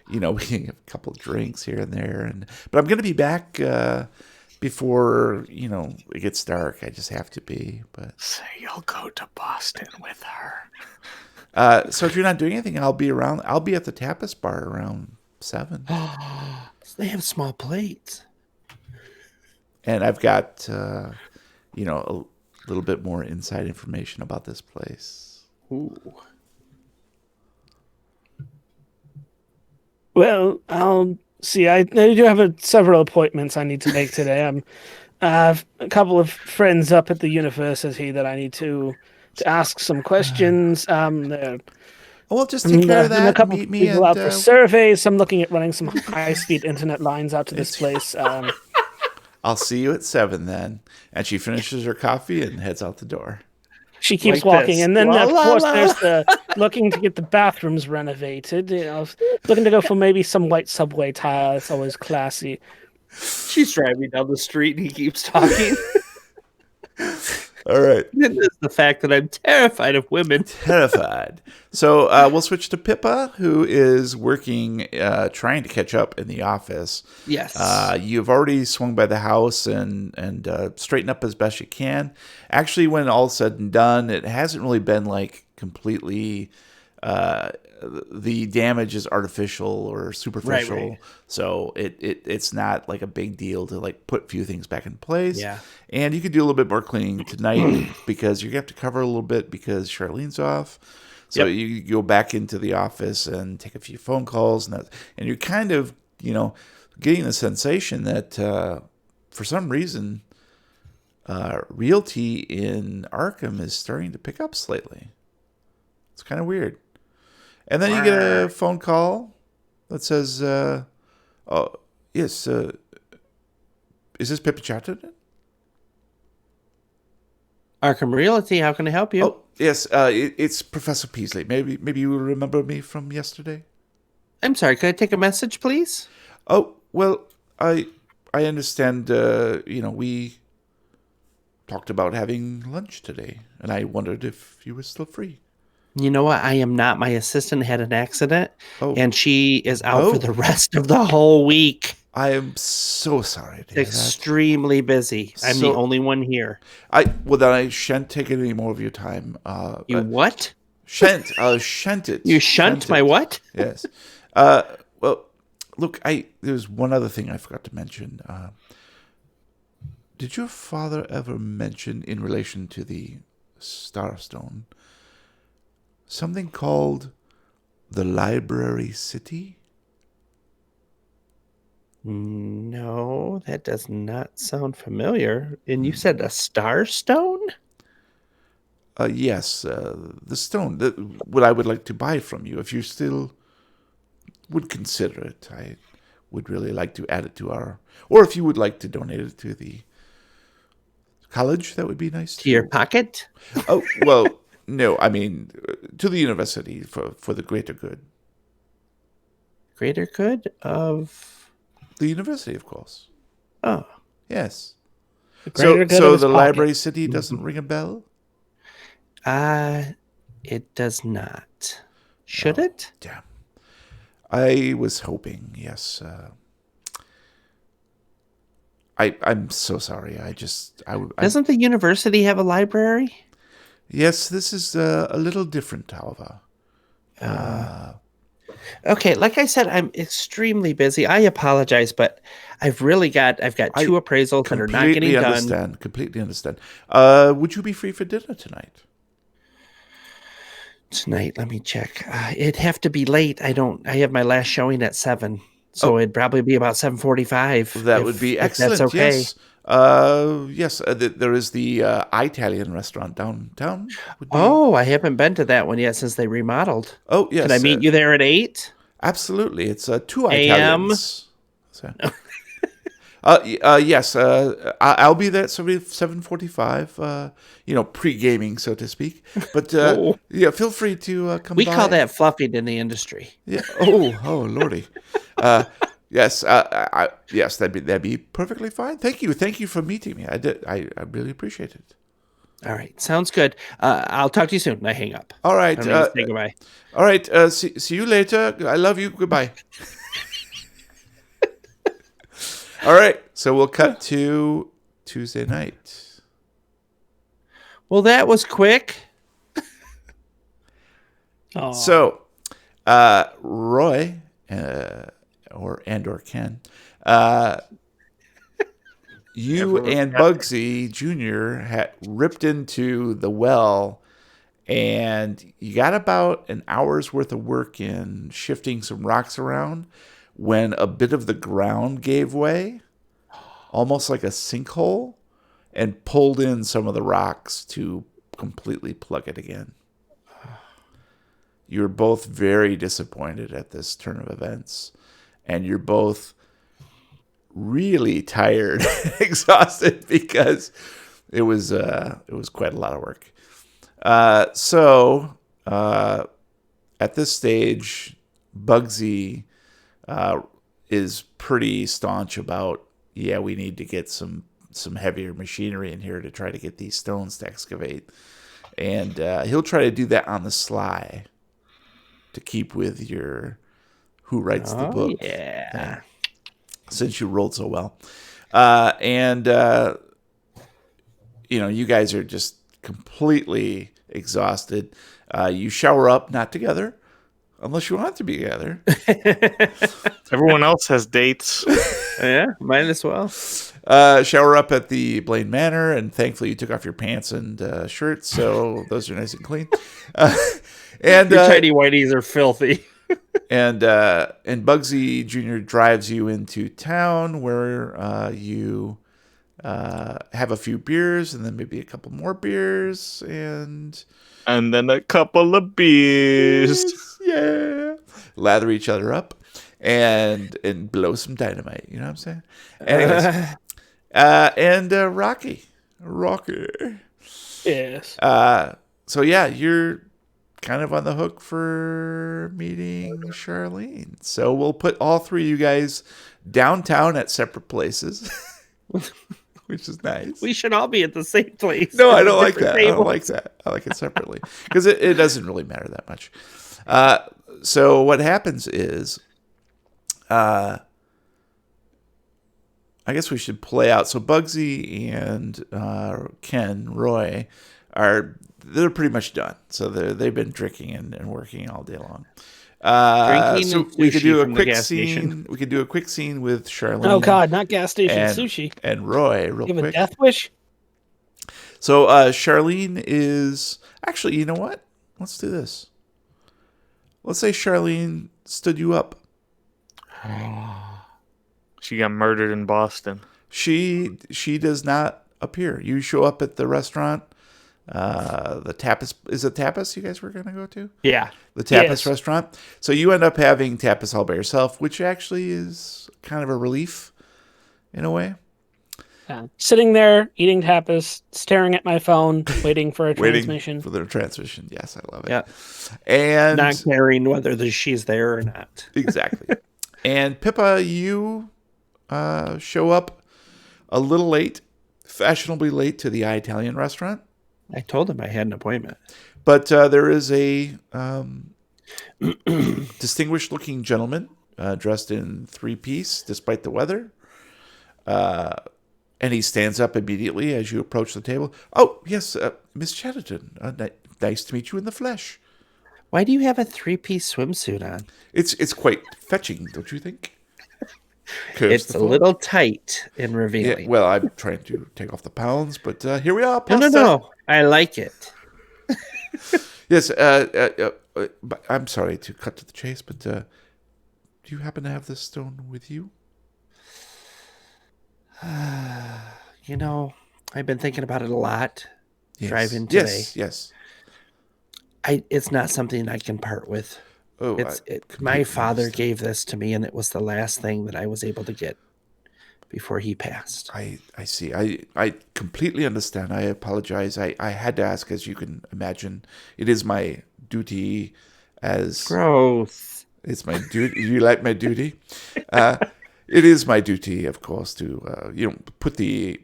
we can have a couple of drinks here and there, but I'm gonna be back before it gets dark. I just have to be. But So you'll go to Boston with her. so if you're not doing anything, I'll be around. I'll be at the tapas bar around 7, They have small plates. and I've got a little bit more inside information about this place. Ooh. Well, I'll see. I do have several appointments I need to make today. I have a couple of friends up at the university that I need to ask some questions. There Well, just take care of and a that. couple Meet of me people out and for surveys. I'm looking at running some high-speed internet lines out to this place. I'll see you at 7 then. And she finishes her coffee and heads out the door. She keeps Like walking, this. and then La, of la, course la. there's the looking to get the bathrooms renovated. Looking to go for maybe some white subway tile. It's always classy. She's driving down the street and he keeps talking. All right. And this is the fact that I'm terrified of women. Terrified. So we'll switch to Pippa, who is working, trying to catch up in the office. Yes. You've already swung by the house and straightened up as best you can. Actually, when all's said and done, it hasn't really been like completely. The damage is artificial or superficial, Right. so it's not like a big deal to like put a few things back in place. Yeah. And you could do a little bit more cleaning tonight because you have to cover a little bit because Charlene's off. So Yep. you go back into the office and take a few phone calls, and you're kind of getting the sensation that for some reason realty in Arkham is starting to pick up slightly. It's kind of weird. And then you get a phone call that says, Yes. Is this Pippa Chatterton? Arkham Realty, how can I help you? Oh, yes. It's Professor Peasley. Maybe you will remember me from yesterday. I'm sorry, could I take a message, please? Oh, well, I understand. We talked about having lunch today, and I wondered if you were still free. You know what? I am not. My assistant had an accident, Oh. and she is out Oh. for the rest of the whole week. I am so sorry to hear that. Extremely busy. I'm the So- only one here. Then I shan't take any more of your time. You what? Shan't it? You shunt my it. what? Yes. Well, look, there's one other thing I forgot to mention. Did your father ever mention, in relation to the Starstone, something called the Library City? No, that does not sound familiar. And you said a Starstone? Yes, the stone. What I would like to buy from you, if you still would consider it. I would really like to add it to or if you would like to donate it to the college, that would be nice. To your pocket? Oh, well, no, I mean, to the university for the greater good. Greater good of... The university, of course. Oh. Yes. The greater good of So his the pocket. Library City doesn't ring a bell? It does not. Should it? Damn. I was hoping, yes. I'm so sorry. Doesn't the university have a library? Yes, this is a little different, however. Okay, like I said, I'm extremely busy. I apologize, but I've got two appraisals that are not getting done. Completely understand. Would you be free for dinner tonight? Tonight, let me check. It'd have to be late. I have my last showing at 7. So it'd probably be about 7:45. That would be excellent. That's okay. Yes. There is the Italian restaurant downtown. I haven't been to that one yet since they remodeled. Oh, yes. Can I meet you there at 8? Absolutely. It's 2 AM? Italians. So. Yes. I'll be there at 7:45. Pre-gaming, so to speak. But yeah, feel free to come. We by. call that fluffing in the industry. Yeah. Oh, lordy. Yes. Yes. That'd be perfectly fine. Thank you for meeting me. I really appreciate it. All right, sounds good. I'll talk to you soon. I hang up. All right. Say goodbye. All right. See you later. I love you. Goodbye. All right. So we'll cut to Tuesday night. Well, that was quick. Aw. So, Roy, or Ken, you and Bugsy Jr. had ripped into the well, and you got about an hour's worth of work in shifting some rocks around when a bit of the ground gave way, almost like a sinkhole, and pulled in some of the rocks to completely plug it again. You're both very disappointed at this turn of events, and you're both really tired, exhausted, because it was quite a lot of work. So at this stage, Bugsy is pretty staunch about, we need to get some heavier machinery in here to try to get these stones to excavate, and he'll try to do that on the sly to keep with your who writes the book thing, since you rolled so well. You guys are just completely exhausted. You shower up, not together, unless you want to be together. Everyone else has dates. Yeah, might as well. Shower up at the Blaine Manor, and thankfully you took off your pants and shirt, so those are nice and clean. And your tidy whities are filthy. and Bugsy Jr. drives you into town, where you have a few beers, and then maybe a couple more beers, and then a couple of beers. Yeah. Lather each other up. and blow some dynamite. You know what I'm saying? Anyways, and Rocky. Yes. So yeah, you're kind of on the hook for meeting Charlene. So we'll put all three of you guys downtown at separate places, which is nice. We should all be at the same place. No, I at the don't like different that. I don't tables. like that. I like it separately because it doesn't really matter that much. So what happens is, I guess we should play out. So Bugsy and Roy they're pretty much done. So they've been drinking and working all day long. Drinking So and we could sushi do a from the quick gas scene. station. We could do a quick scene with Charlene. Oh God, not gas station and, sushi. and Roy, real You have a quick. death wish? So Charlene is actually, you know what? Let's do this. Let's say Charlene stood you up. She got murdered in Boston. She does not appear. You show up at the restaurant. The tapas, is it tapas you guys were going to go to? Yeah. The tapas Yes. restaurant. So you end up having tapas all by yourself, which actually is kind of a relief in a way. Yeah. Sitting there eating tapas, staring at my phone, waiting for a transmission. Waiting for the transmission. Yes, I love it. Yeah. And Not caring whether she's there or not. exactly. And Pippa, you show up a little late, fashionably late to the Italian restaurant. I told him I had an appointment. But there is a distinguished-looking gentleman dressed in three-piece, despite the weather. And he stands up immediately as you approach the table. Oh, yes, Miss Chatterton. Nice to meet you in the flesh. Why do you have a three-piece swimsuit on? It's quite fetching, don't you think? It's a little tight and revealing. Yeah, well, I'm trying to take off the pounds, but here we are. No, Pasta. no. I like it. Yes, but I'm sorry to cut to the chase, but do you happen to have this stone with you? You know, I've been thinking about it a lot. Yes. Driving today. Yes. It's not something I can part with. Oh, My father gave this to me, and it was the last thing that I was able to get before he passed. I see. I completely understand. I apologize. I had to ask, as you can imagine. It is my duty as... Gross. It's my duty. You like my duty? It is my duty, of course, to put the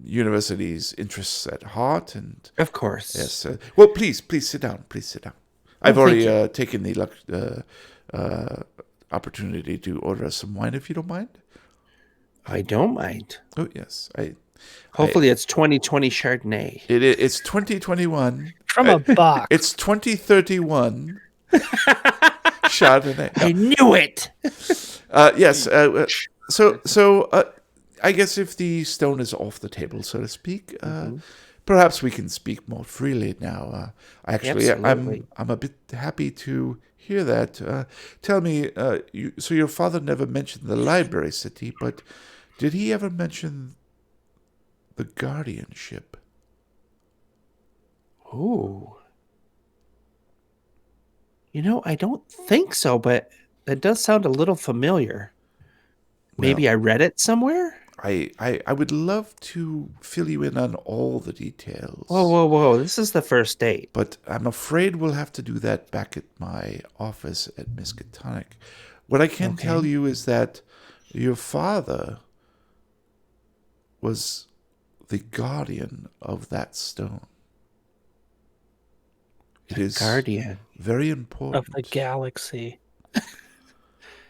university's interests at heart. And Of course. yes. Well, please sit down. Please sit down. I've thank already taken the opportunity to order us some wine, if you don't mind. I don't mind. Oh yes, Hopefully it's 2020 Chardonnay. It's 2021. From a box. It's 2031. Chardonnay. I knew it. Yes. So I guess if the stone is off the table, so to speak, perhaps we can speak more freely now. Actually, Absolutely. I'm a bit happy to hear that. Tell me, so your father never mentioned the library city, but did he ever mention the guardianship? Ooh. You know, I don't think so, but that does sound a little familiar. Maybe I read it somewhere? I would love to fill you in on all the details. Whoa. This is the first date. But I'm afraid we'll have to do that back at my office at Miskatonic. What I can tell you is that your father was the guardian of that stone. It is Guardian. very important. Of the galaxy.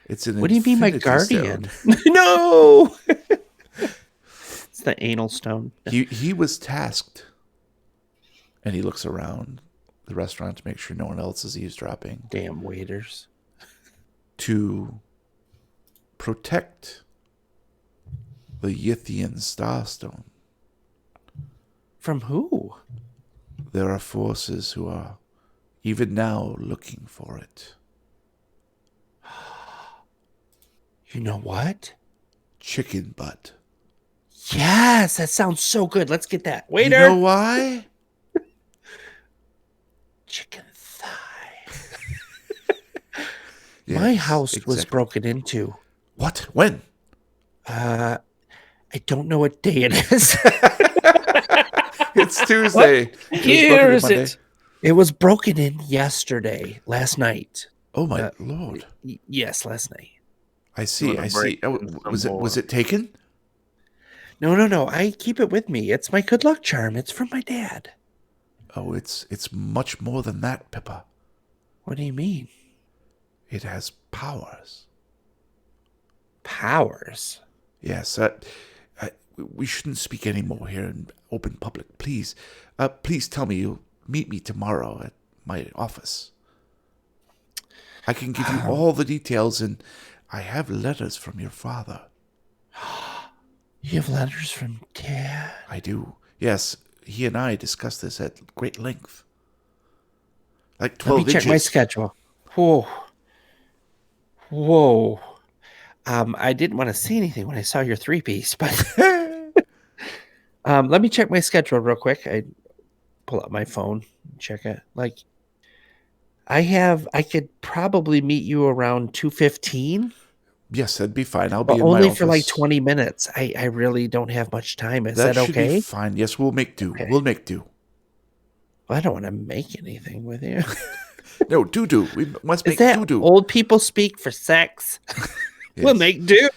It's an What do you mean, my infinity guardian? stone. No! It's the anal stone. He was tasked, and he looks around the restaurant to make sure no one else is eavesdropping, Damn waiters. to protect the Yithian Starstone. From who? There are forces who are even now looking for it. You know what? Chicken butt. Yes, that sounds so good. Let's get that. You Waiter. know why? Chicken thigh. My Yes, house was exactly. broken into. What? When? I don't know what day it is. It's Tuesday. It was Here broken in is Monday. it. It was broken in last night. Oh my Uh, lord! Yes, last night. I see. wanna I see. break Oh, in some was more. it taken? No. I keep it with me. It's my good luck charm. It's from my dad. Oh, it's much more than that, Pippa. What do you mean? It has powers. Powers? Yes. We shouldn't speak anymore here in open public. Please, please tell me you'll meet me tomorrow at my office. I can give you all the details, and I have letters from your father. You have letters from Dad? I do. Yes, he and I discussed this at great length. Like 12 Let me check inches. my schedule. Whoa. Whoa. I didn't want to say anything when I saw your 3-piece, but let me check my schedule real quick. I pull up my phone and check it. Like, I could probably meet you around 2:15, Yes, that'd be fine. I'll but be in my only office. for like 20 minutes. I really don't have much time. Is that should okay? be fine. Yes, we'll make do. Okay. We'll make do. Well, I don't want to make anything with you. No, do. We must Is make that do. old people speak for sex? We'll Yes. make do.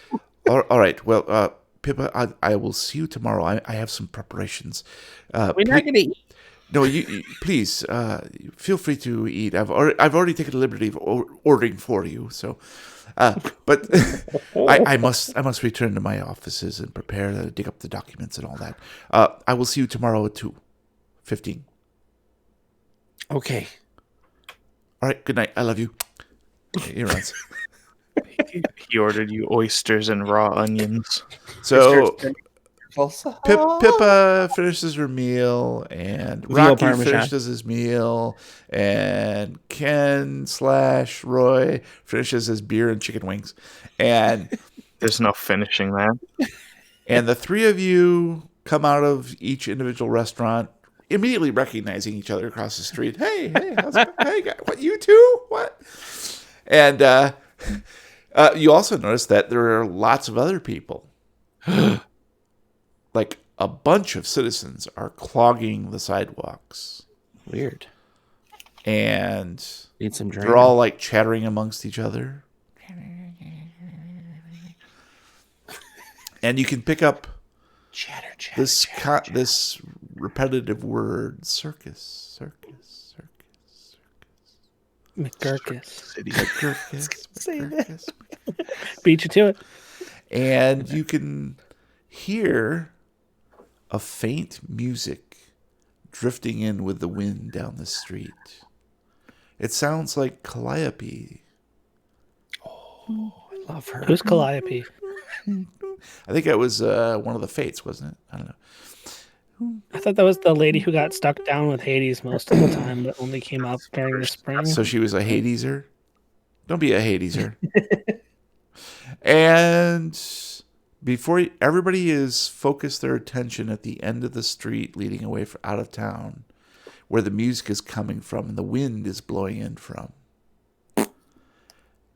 All right. Well, Pippa, I will see you tomorrow. I have some preparations. We're not going to eat. No, you please feel free to eat. I've already taken the liberty of ordering for you. So, but I must return to my offices and prepare to dig up the documents and all that. I will see you tomorrow at 2:15. Okay. All right. Good night. I love you. Here runs. He ordered you oysters and raw onions. So Salsa. Pippa finishes her meal, and Veal Rocky Parmesan. finishes his meal, and Ken/Roy finishes his beer and chicken wings, and There's no finishing that. the three of you come out of each individual restaurant, immediately recognizing each other across the street. Hey, how's it going? Hey, what, you too? What? And you also notice that there are lots of other people. Like a bunch of citizens are clogging the sidewalks, Weird. and Need some drink. they're all like chattering amongst each other. And you can pick up chatter. this repetitive word: circus. McGurkus. Say that. Beat you to it. And you can hear a faint music drifting in with the wind down the street. It sounds like Calliope. I love her. Who's Calliope? I think it was one of the Fates, wasn't it? I don't know. I thought that was the lady who got stuck down with Hades most of the time, but only came up during the spring. So she was a Hadeser? Don't be a Hadeser. And before everybody is focused their attention at the end of the street leading away out of town, where the music is coming from and the wind is blowing in from.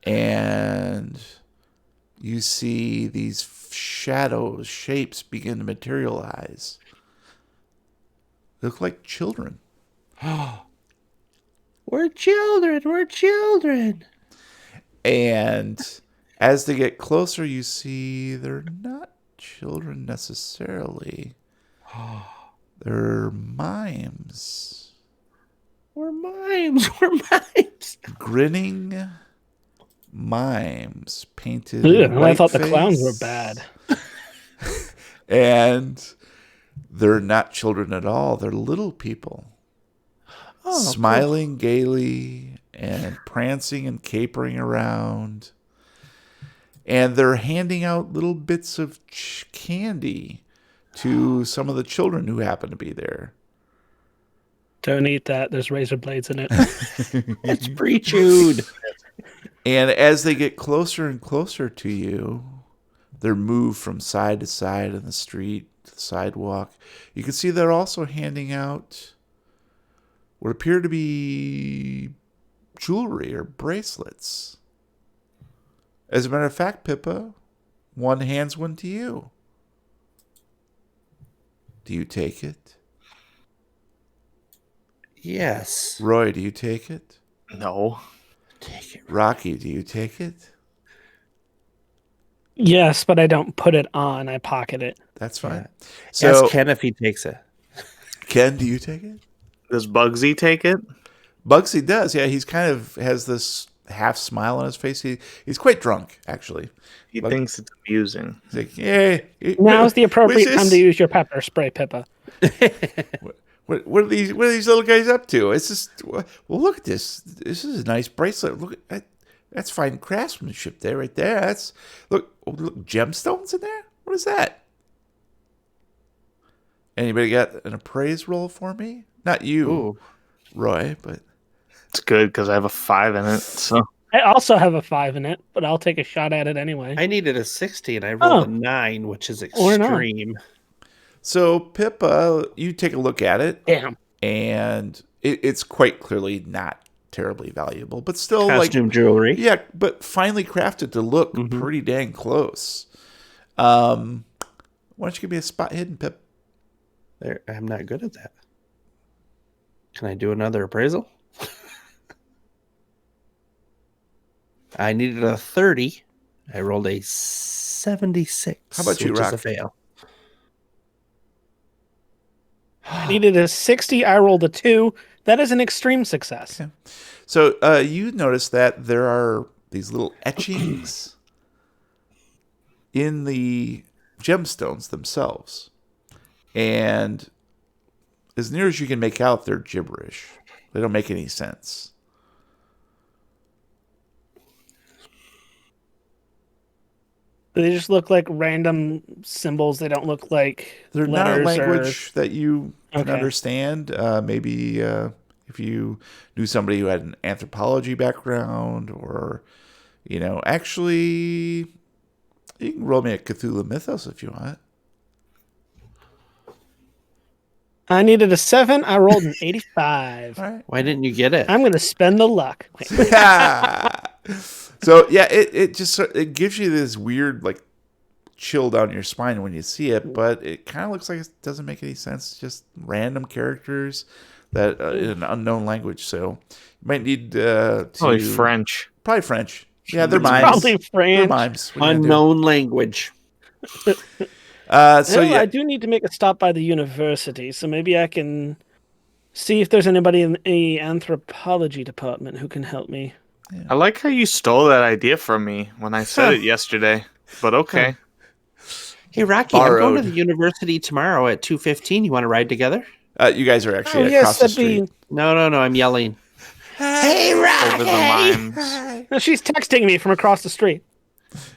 And you see these shadows, shapes begin to materialize. They look like children. We're children. And as they get closer, you see they're not children necessarily. They're mimes. We're mimes. Grinning mimes painted Ugh, in I white thought the clowns were face. bad. And they're not children at all. They're little people. Oh, Smiling gaily and prancing and capering around. And they're handing out little bits of candy to some of the children who happen to be there. Don't eat that. There's razor blades in it. It's pre-chewed. And as they get closer and closer to you, they're moved from side to side in the street, to the sidewalk. You can see they're also handing out what appear to be jewelry or bracelets. As a matter of fact, Pippa, one hands one to you. Do you take it? Yes. Roy, do you take it? No. Take it. Rocky, do you take it? Yes, but I don't put it on. I pocket it. That's fine. Yeah. So, Ask Ken if he takes it. Ken, do you take it? Does Bugsy take it? Bugsy does. Yeah, he's kind of has this half smile on his face. He's quite drunk, actually. He thinks it's amusing. He's like, "Yeah." Now's the appropriate what's time this? to use your pepper spray, Pippa. What are these? What are these little guys up to? It's just. Well, look at this. This is a nice bracelet. Look at that. That's fine craftsmanship there, right there. That's look gemstones in there. What is that? Anybody got an appraise roll for me? Not you, Ooh. Roy, but It's good because I have a 5 in it. So I also have a 5 in it, but I'll take a shot at it anyway. I needed a 60 and I rolled Oh. a 9, which is Or not. extreme. so Pippa, you take a look at it, Damn. and it's quite clearly not terribly valuable, but still Costume jewelry. yeah, but finely crafted to look pretty dang close. Why don't you give me a spot hidden, Pip? There, I'm not good at that. Can I do another appraisal? I needed a 30. I rolled a 76. How about you, which Rock? is a fail. I needed a 60. I rolled a 2. That is an extreme success. Okay. So you notice that there are these little etchings in the gemstones themselves. And as near as you can make out, they're gibberish. They don't make any sense. They just look like random symbols. They don't look like They're not a letters language that you can Okay. understand. Maybe if you knew somebody who had an anthropology background, or, actually, you can roll me a Cthulhu Mythos if you want. I needed a 7. I rolled an 85. All right. Why didn't you get it? I'm going to spend the luck. Wait. So yeah, it just it gives you this weird like chill down your spine when you see it, but it kind of looks like it doesn't make any sense. Just random characters that in an unknown language. So you might need to probably French. Probably French. Yeah, they're It's mimes. probably They're French. mimes. What are you gonna do? Unknown language. So Well, yeah, I do need to make a stop by the university, so maybe I can see if there's anybody in the anthropology department who can help me. I like how you stole that idea from me when I said it yesterday. But okay. Hey, Rocky, I'm going to Borrowed. the university tomorrow at 2:15. You want to ride together? you guys are actually Oh, across yes, the that'd street. be. No, I'm yelling. Hey, Over the mimes. No, she's texting me from across the street.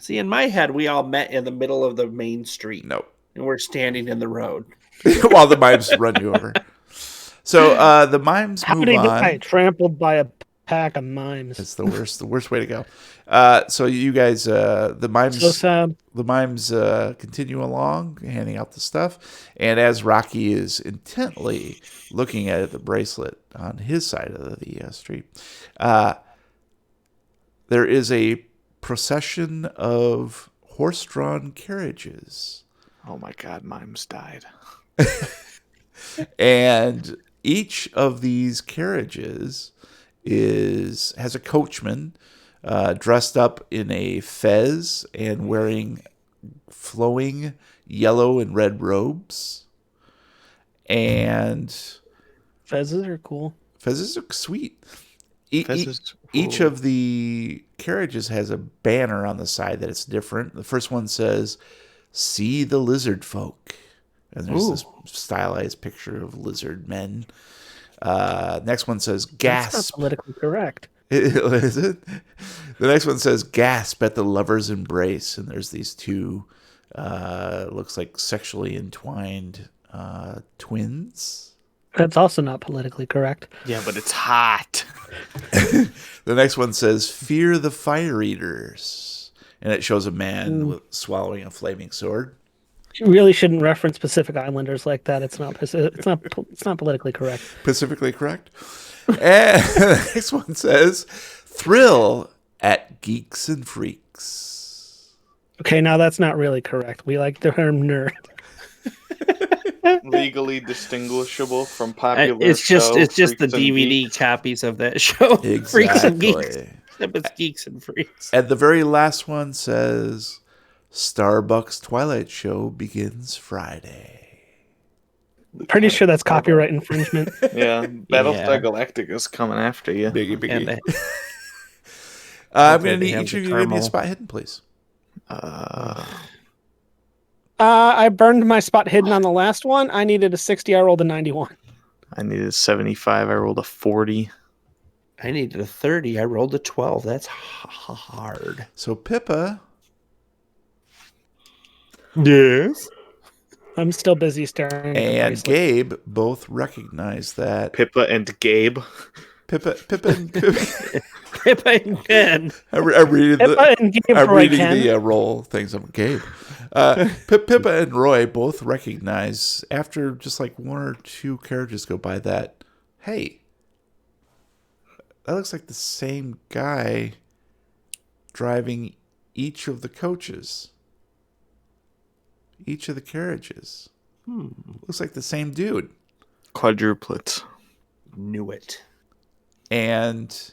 See, in my head, we all met in the middle of the main street. Nope. And we're standing in the road. While the mimes run you over. So the mimes How move did on. I trampled by a pack of mimes? It's the worst way to go. So you guys, the mimes, So sad. the mimes continue along, handing out the stuff, and as Rocky is intently looking at the bracelet on his side of the street, there is a procession of horse-drawn carriages, Oh my god, mimes died. and each of these carriages has a coachman dressed up in a fez and wearing flowing yellow and red robes. And Fezzes are cool. fezes look sweet. Fezes- Each of the carriages has a banner on the side that it's different. The first one says, "See the lizard folk." And there's this stylized picture of lizard men. Next one says, That's "Gasp." not politically correct. Is it? The next one says, "Gasp at the lover's embrace," and there's these two, looks like sexually entwined twins. That's also not politically correct. Yeah, but it's hot. The next one says, "Fear the fire eaters," and it shows a man swallowing a flaming sword. You really shouldn't reference Pacific Islanders like that. It's not. It's not politically correct. Pacifically correct. And the next one says, "Thrill at Geeks and Freaks. Okay, now that's not really correct. We like the term nerd. Legally distinguishable from popular. It's just show, the Freaks and DVD Geeks. copies of that show. Freaks and Geeks. Exactly. Except it's Geeks and Freaks. And the very last one says, Starbucks Twilight Show begins Friday. Pretty sure that's copyright infringement. Yeah, Battlestar Galactica is coming after you. Biggie, biggie. And I'm going to they need have each the of you to give me a caramel. spot hidden, please. I burned my spot hidden on the last one. I needed a 60. I rolled a 91. I needed 75. I rolled a 40. I needed a 30. I rolled a 12. That's hard. So Pippa, Yes. I'm still busy staring at the and bracelet. Gabe both recognize that Pippa and Gabe. Pippa. Pippa and Ben. I'm reading Pippa and Gabe I'm Roy reading Ken. the roll things. I'm Gabe. Pippa and Roy both recognize after just like one or two carriages go by that, hey, that looks like the same guy driving each of the coaches. Each of the carriages. Looks like the same dude. Quadruplets. Knew it. And So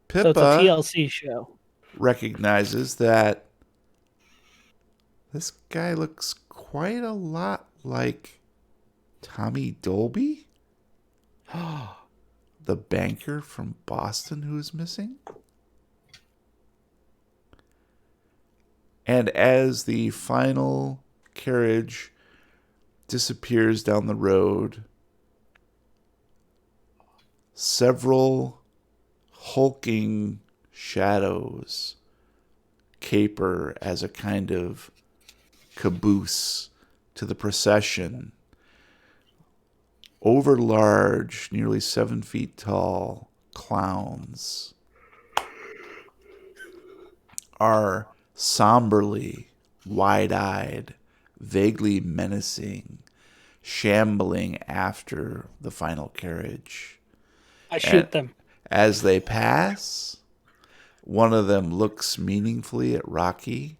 Pippa it's a TLC show. recognizes that this guy looks quite a lot like Tommy Dolby, the banker from Boston who is missing. And as the final carriage disappears down the road, several hulking shadows caper as a kind of caboose to the procession. Over large, nearly 7 feet tall clowns are somberly wide-eyed, vaguely menacing, shambling after the final carriage. I shoot them. As they pass, one of them looks meaningfully at Rocky,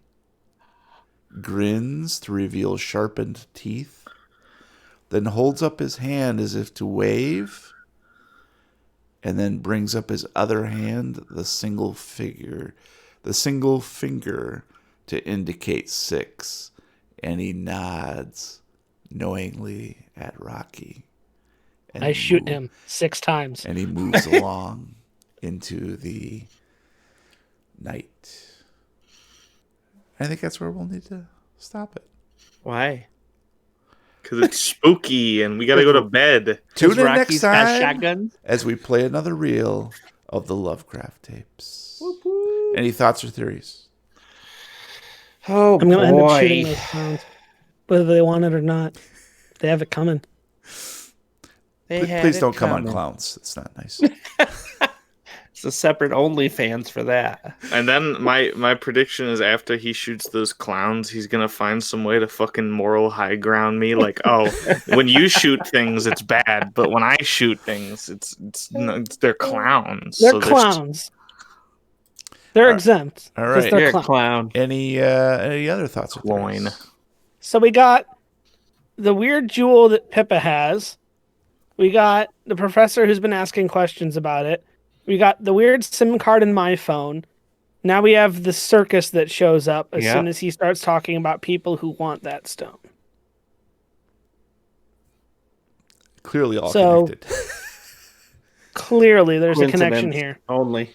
grins to reveal sharpened teeth, then holds up his hand as if to wave, and then brings up his other hand, the single finger to indicate 6, and he nods knowingly at Rocky. And I shoot him 6 times. and he moves along into the night. I think that's where we'll need to stop it. Why? Because it's spooky and we got to go to bed. Tune in next Rocky's got time shotguns. as we play another reel of the Lovecraft tapes. Any thoughts or theories? Oh, I'm going to end up shooting boy. those clowns. Whether they want it or not. They have it coming. Please don't come on clowns. It's not nice. It's a separate OnlyFans for that. And then my prediction is after he shoots those clowns, he's going to find some way to fucking moral high ground me. Like, oh, when you shoot things, it's bad. But when I shoot things, they're clowns. They're So clowns. They're exempt. All 'cause right. they're You're a clowns. clown. Any other thoughts or Loin. theories? So we got the weird jewel that Pippa has. We got the professor who's been asking questions about it. We got the weird SIM card in my phone. Now we have the circus that shows up as Yeah. soon as he starts talking about people who want that stone. Clearly all So- connected. Clearly, there's a connection Coincidence here. Only.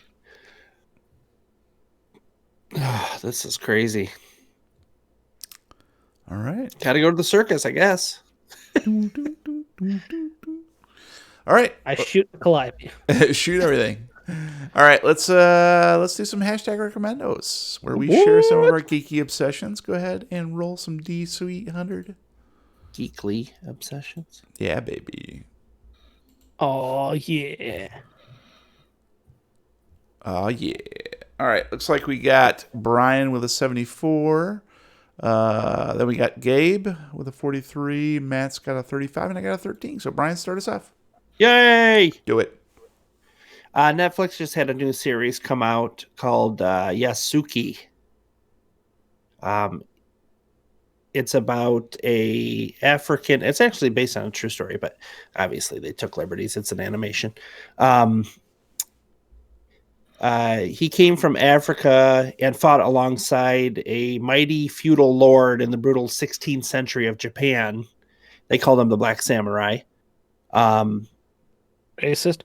This is crazy. All right. Gotta go to the circus, I guess. All right. I shoot the calliope. Shoot everything. All right, let's do some hashtag recommendos where we share some of our geeky obsessions. Go ahead and roll some D Sweet 100. Geekly obsessions. Yeah, baby. Oh, yeah. Oh yeah. All right, looks like we got Brian with a 74. Then we got Gabe with a 43. Matt's got a 35, and I got a 13. So Brian, start us off. Yay! Do it. Netflix just had a new series come out called Yasuki. It's about a African. It's actually based on a true story, but obviously they took liberties. It's an animation. He came from Africa and fought alongside a mighty feudal lord in the brutal 16th century of Japan. They called him the Black Samurai. Racist.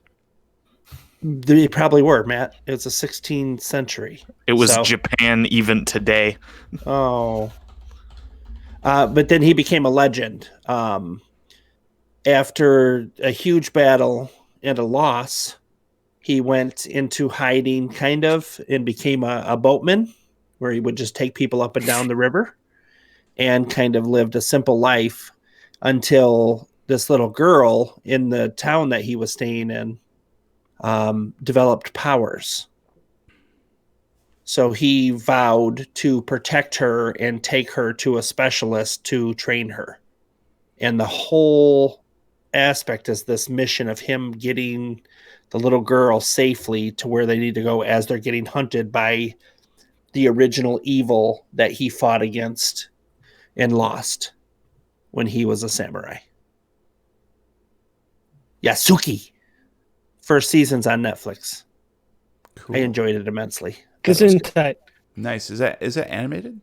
They probably were, Matt. It's a 16th century. It was Japan even today. Oh. But then he became a legend. After a huge battle and a loss, he went into hiding, kind of, and became a boatman, where he would just take people up and down the river and kind of lived a simple life until this little girl in the town that he was staying in developed powers. So he vowed to protect her and take her to a specialist to train her. And the whole aspect is this mission of him getting the little girl safely to where they need to go as they're getting hunted by the original evil that he fought against and lost when he was a samurai. Yasuki. First season's on Netflix. Cool. I enjoyed it immensely. Gesundheit. Nice. Is that animated?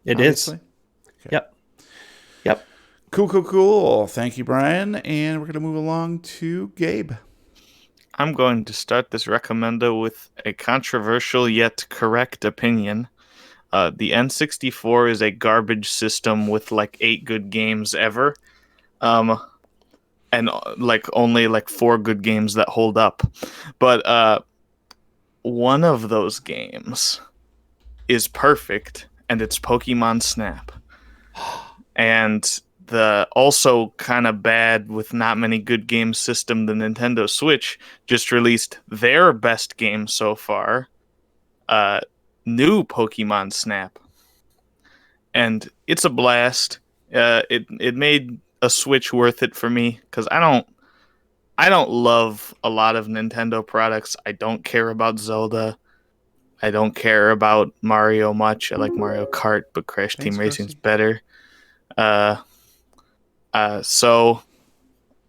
It Obviously? is. Okay. Yep. Cool. Thank you, Brian. And we're going to move along to Gabe. I'm going to start this recommendo with a controversial yet correct opinion. The N64 is a garbage system with like 8 good games ever. And like only like 4 good games that hold up. But one of those games is perfect, and it's Pokemon Snap. And the also kind of bad with not many good games system, the Nintendo Switch just released their best game so far, new Pokemon Snap. And it's a blast. It made a Switch worth it for me, because I don't love a lot of Nintendo products. I don't care about Zelda. I don't care about Mario much. I like Mario Kart, but Crash Team Racing's better. So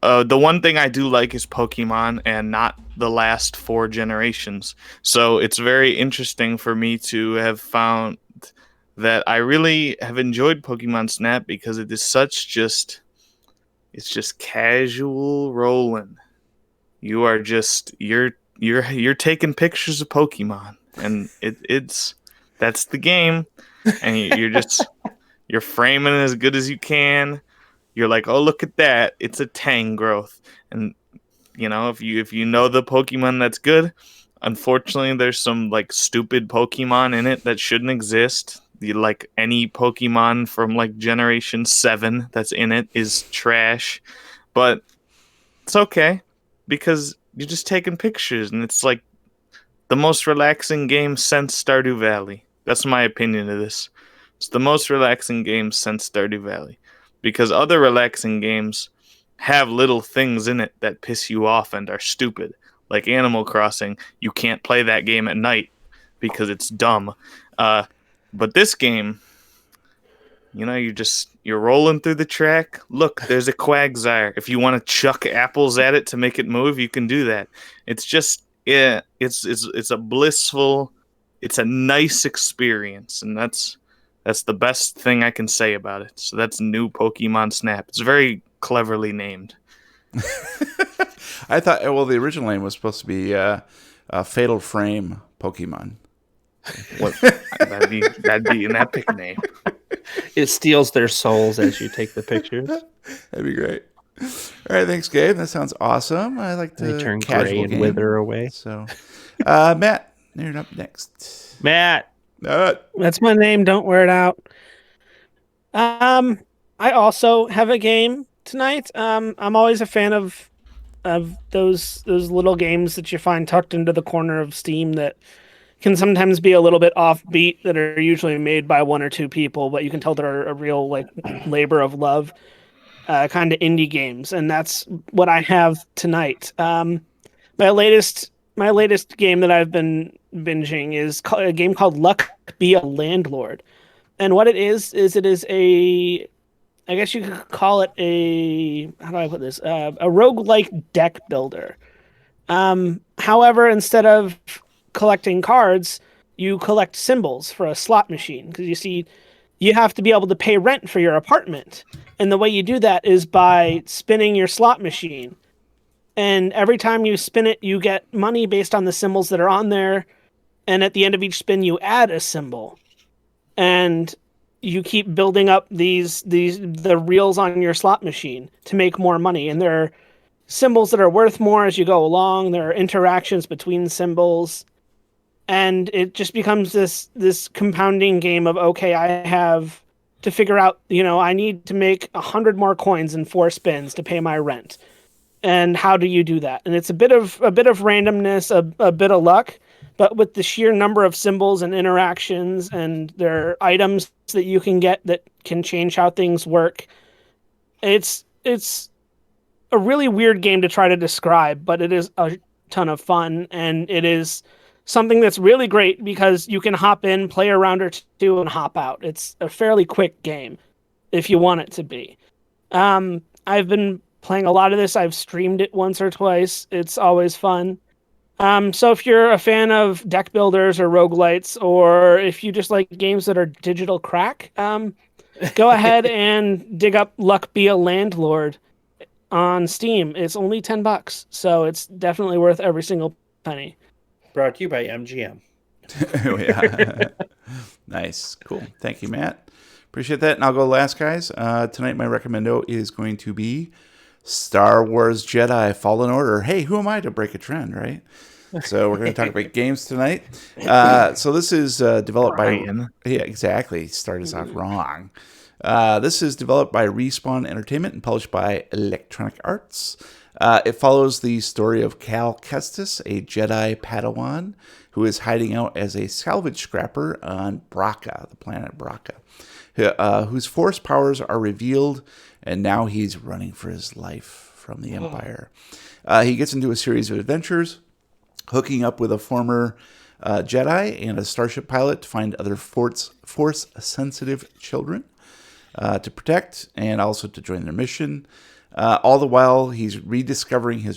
the one thing I do like is Pokemon, and not the last 4 generations. So it's very interesting for me to have found that I really have enjoyed Pokemon Snap, because it is such just... It's just casual rolling. You are just you're taking pictures of Pokemon, and that's the game, and you're framing it as good as you can. You're like, oh, look at that, it's a Tangrowth, and if you know the Pokemon that's good. Unfortunately, there's some like stupid Pokemon in it that shouldn't exist. Like any Pokemon from like Generation 7 that's in it is trash, but it's okay because you're just taking pictures, and it's like the most relaxing game since Stardew Valley. That's my opinion of this. It's the most relaxing game since Stardew Valley, because other relaxing games have little things in it that piss you off and are stupid. Like Animal Crossing, you can't play that game at night because it's dumb. But this game, you're rolling through the track. Look, there's a Quagsire. If you want to chuck apples at it to make it move, you can do that. It's just, it's a blissful, it's a nice experience, and that's the best thing I can say about it. So that's new Pokemon Snap. It's very cleverly named. I thought, the original name was supposed to be Fatal Frame Pokemon. What? That'd be an epic name. It steals their souls as you take the pictures. That'd be great. All right, thanks, Gabe. That sounds awesome. I like to turn casual gray and game. wither away. So, Matt, you're up next. Matt. That's my name. Don't wear it out. I also have a game tonight. I'm always a fan of those little games that you find tucked into the corner of Steam that can sometimes be a little bit offbeat, that are usually made by 1 or 2 people, but you can tell they're a real like labor of love, kind of indie games, and that's what I have tonight. My latest my latest game that I've been binging is a game called Luck Be a Landlord. And what it is it is I guess you could call it how do I put this? A roguelike deck builder. However, instead of collecting cards, you collect symbols for a slot machine. Because you see, you have to be able to pay rent for your apartment. And the way you do that is by spinning your slot machine. And every time you spin it, you get money based on the symbols that are on there. And at the end of each spin, you add a symbol. And you keep building up the reels on your slot machine to make more money. And there are symbols that are worth more as you go along. There are interactions between symbols. And it just becomes this compounding game of, okay, I have to figure out, I need to make 100 more coins in 4 spins to pay my rent. And how do you do that? And it's a bit of randomness, a bit of luck, but with the sheer number of symbols and interactions, and there are items that you can get that can change how things work. It's a really weird game to try to describe, but it is a ton of fun, and it is something that's really great because you can hop in, play a round or two, and hop out. It's a fairly quick game if you want it to be. I've been playing a lot of this. I've streamed it once or twice. It's always fun. So if you're a fan of deck builders or roguelites, or if you just like games that are digital crack, go ahead and dig up Luck Be a Landlord on Steam. It's only $10, so it's definitely worth every single penny. Brought to you by MGM. Oh, yeah. Nice. Cool. Thank you, Matt. Appreciate that. And I'll go last, guys. Tonight, my recommendo is going to be Star Wars Jedi Fallen Order. Hey, who am I to break a trend, right? So we're going to talk about games tonight. So this is developed by... Yeah, exactly. Start us off wrong. This is developed by Respawn Entertainment and published by Electronic Arts. It follows the story of Cal Kestis, a Jedi Padawan who is hiding out as a salvage scrapper on Braca, the planet Braca, whose force powers are revealed, and now he's running for his life from the Empire. He gets into a series of adventures, hooking up with a former Jedi and a starship pilot to find other force-sensitive children to protect and also to join their mission. All the while, he's rediscovering his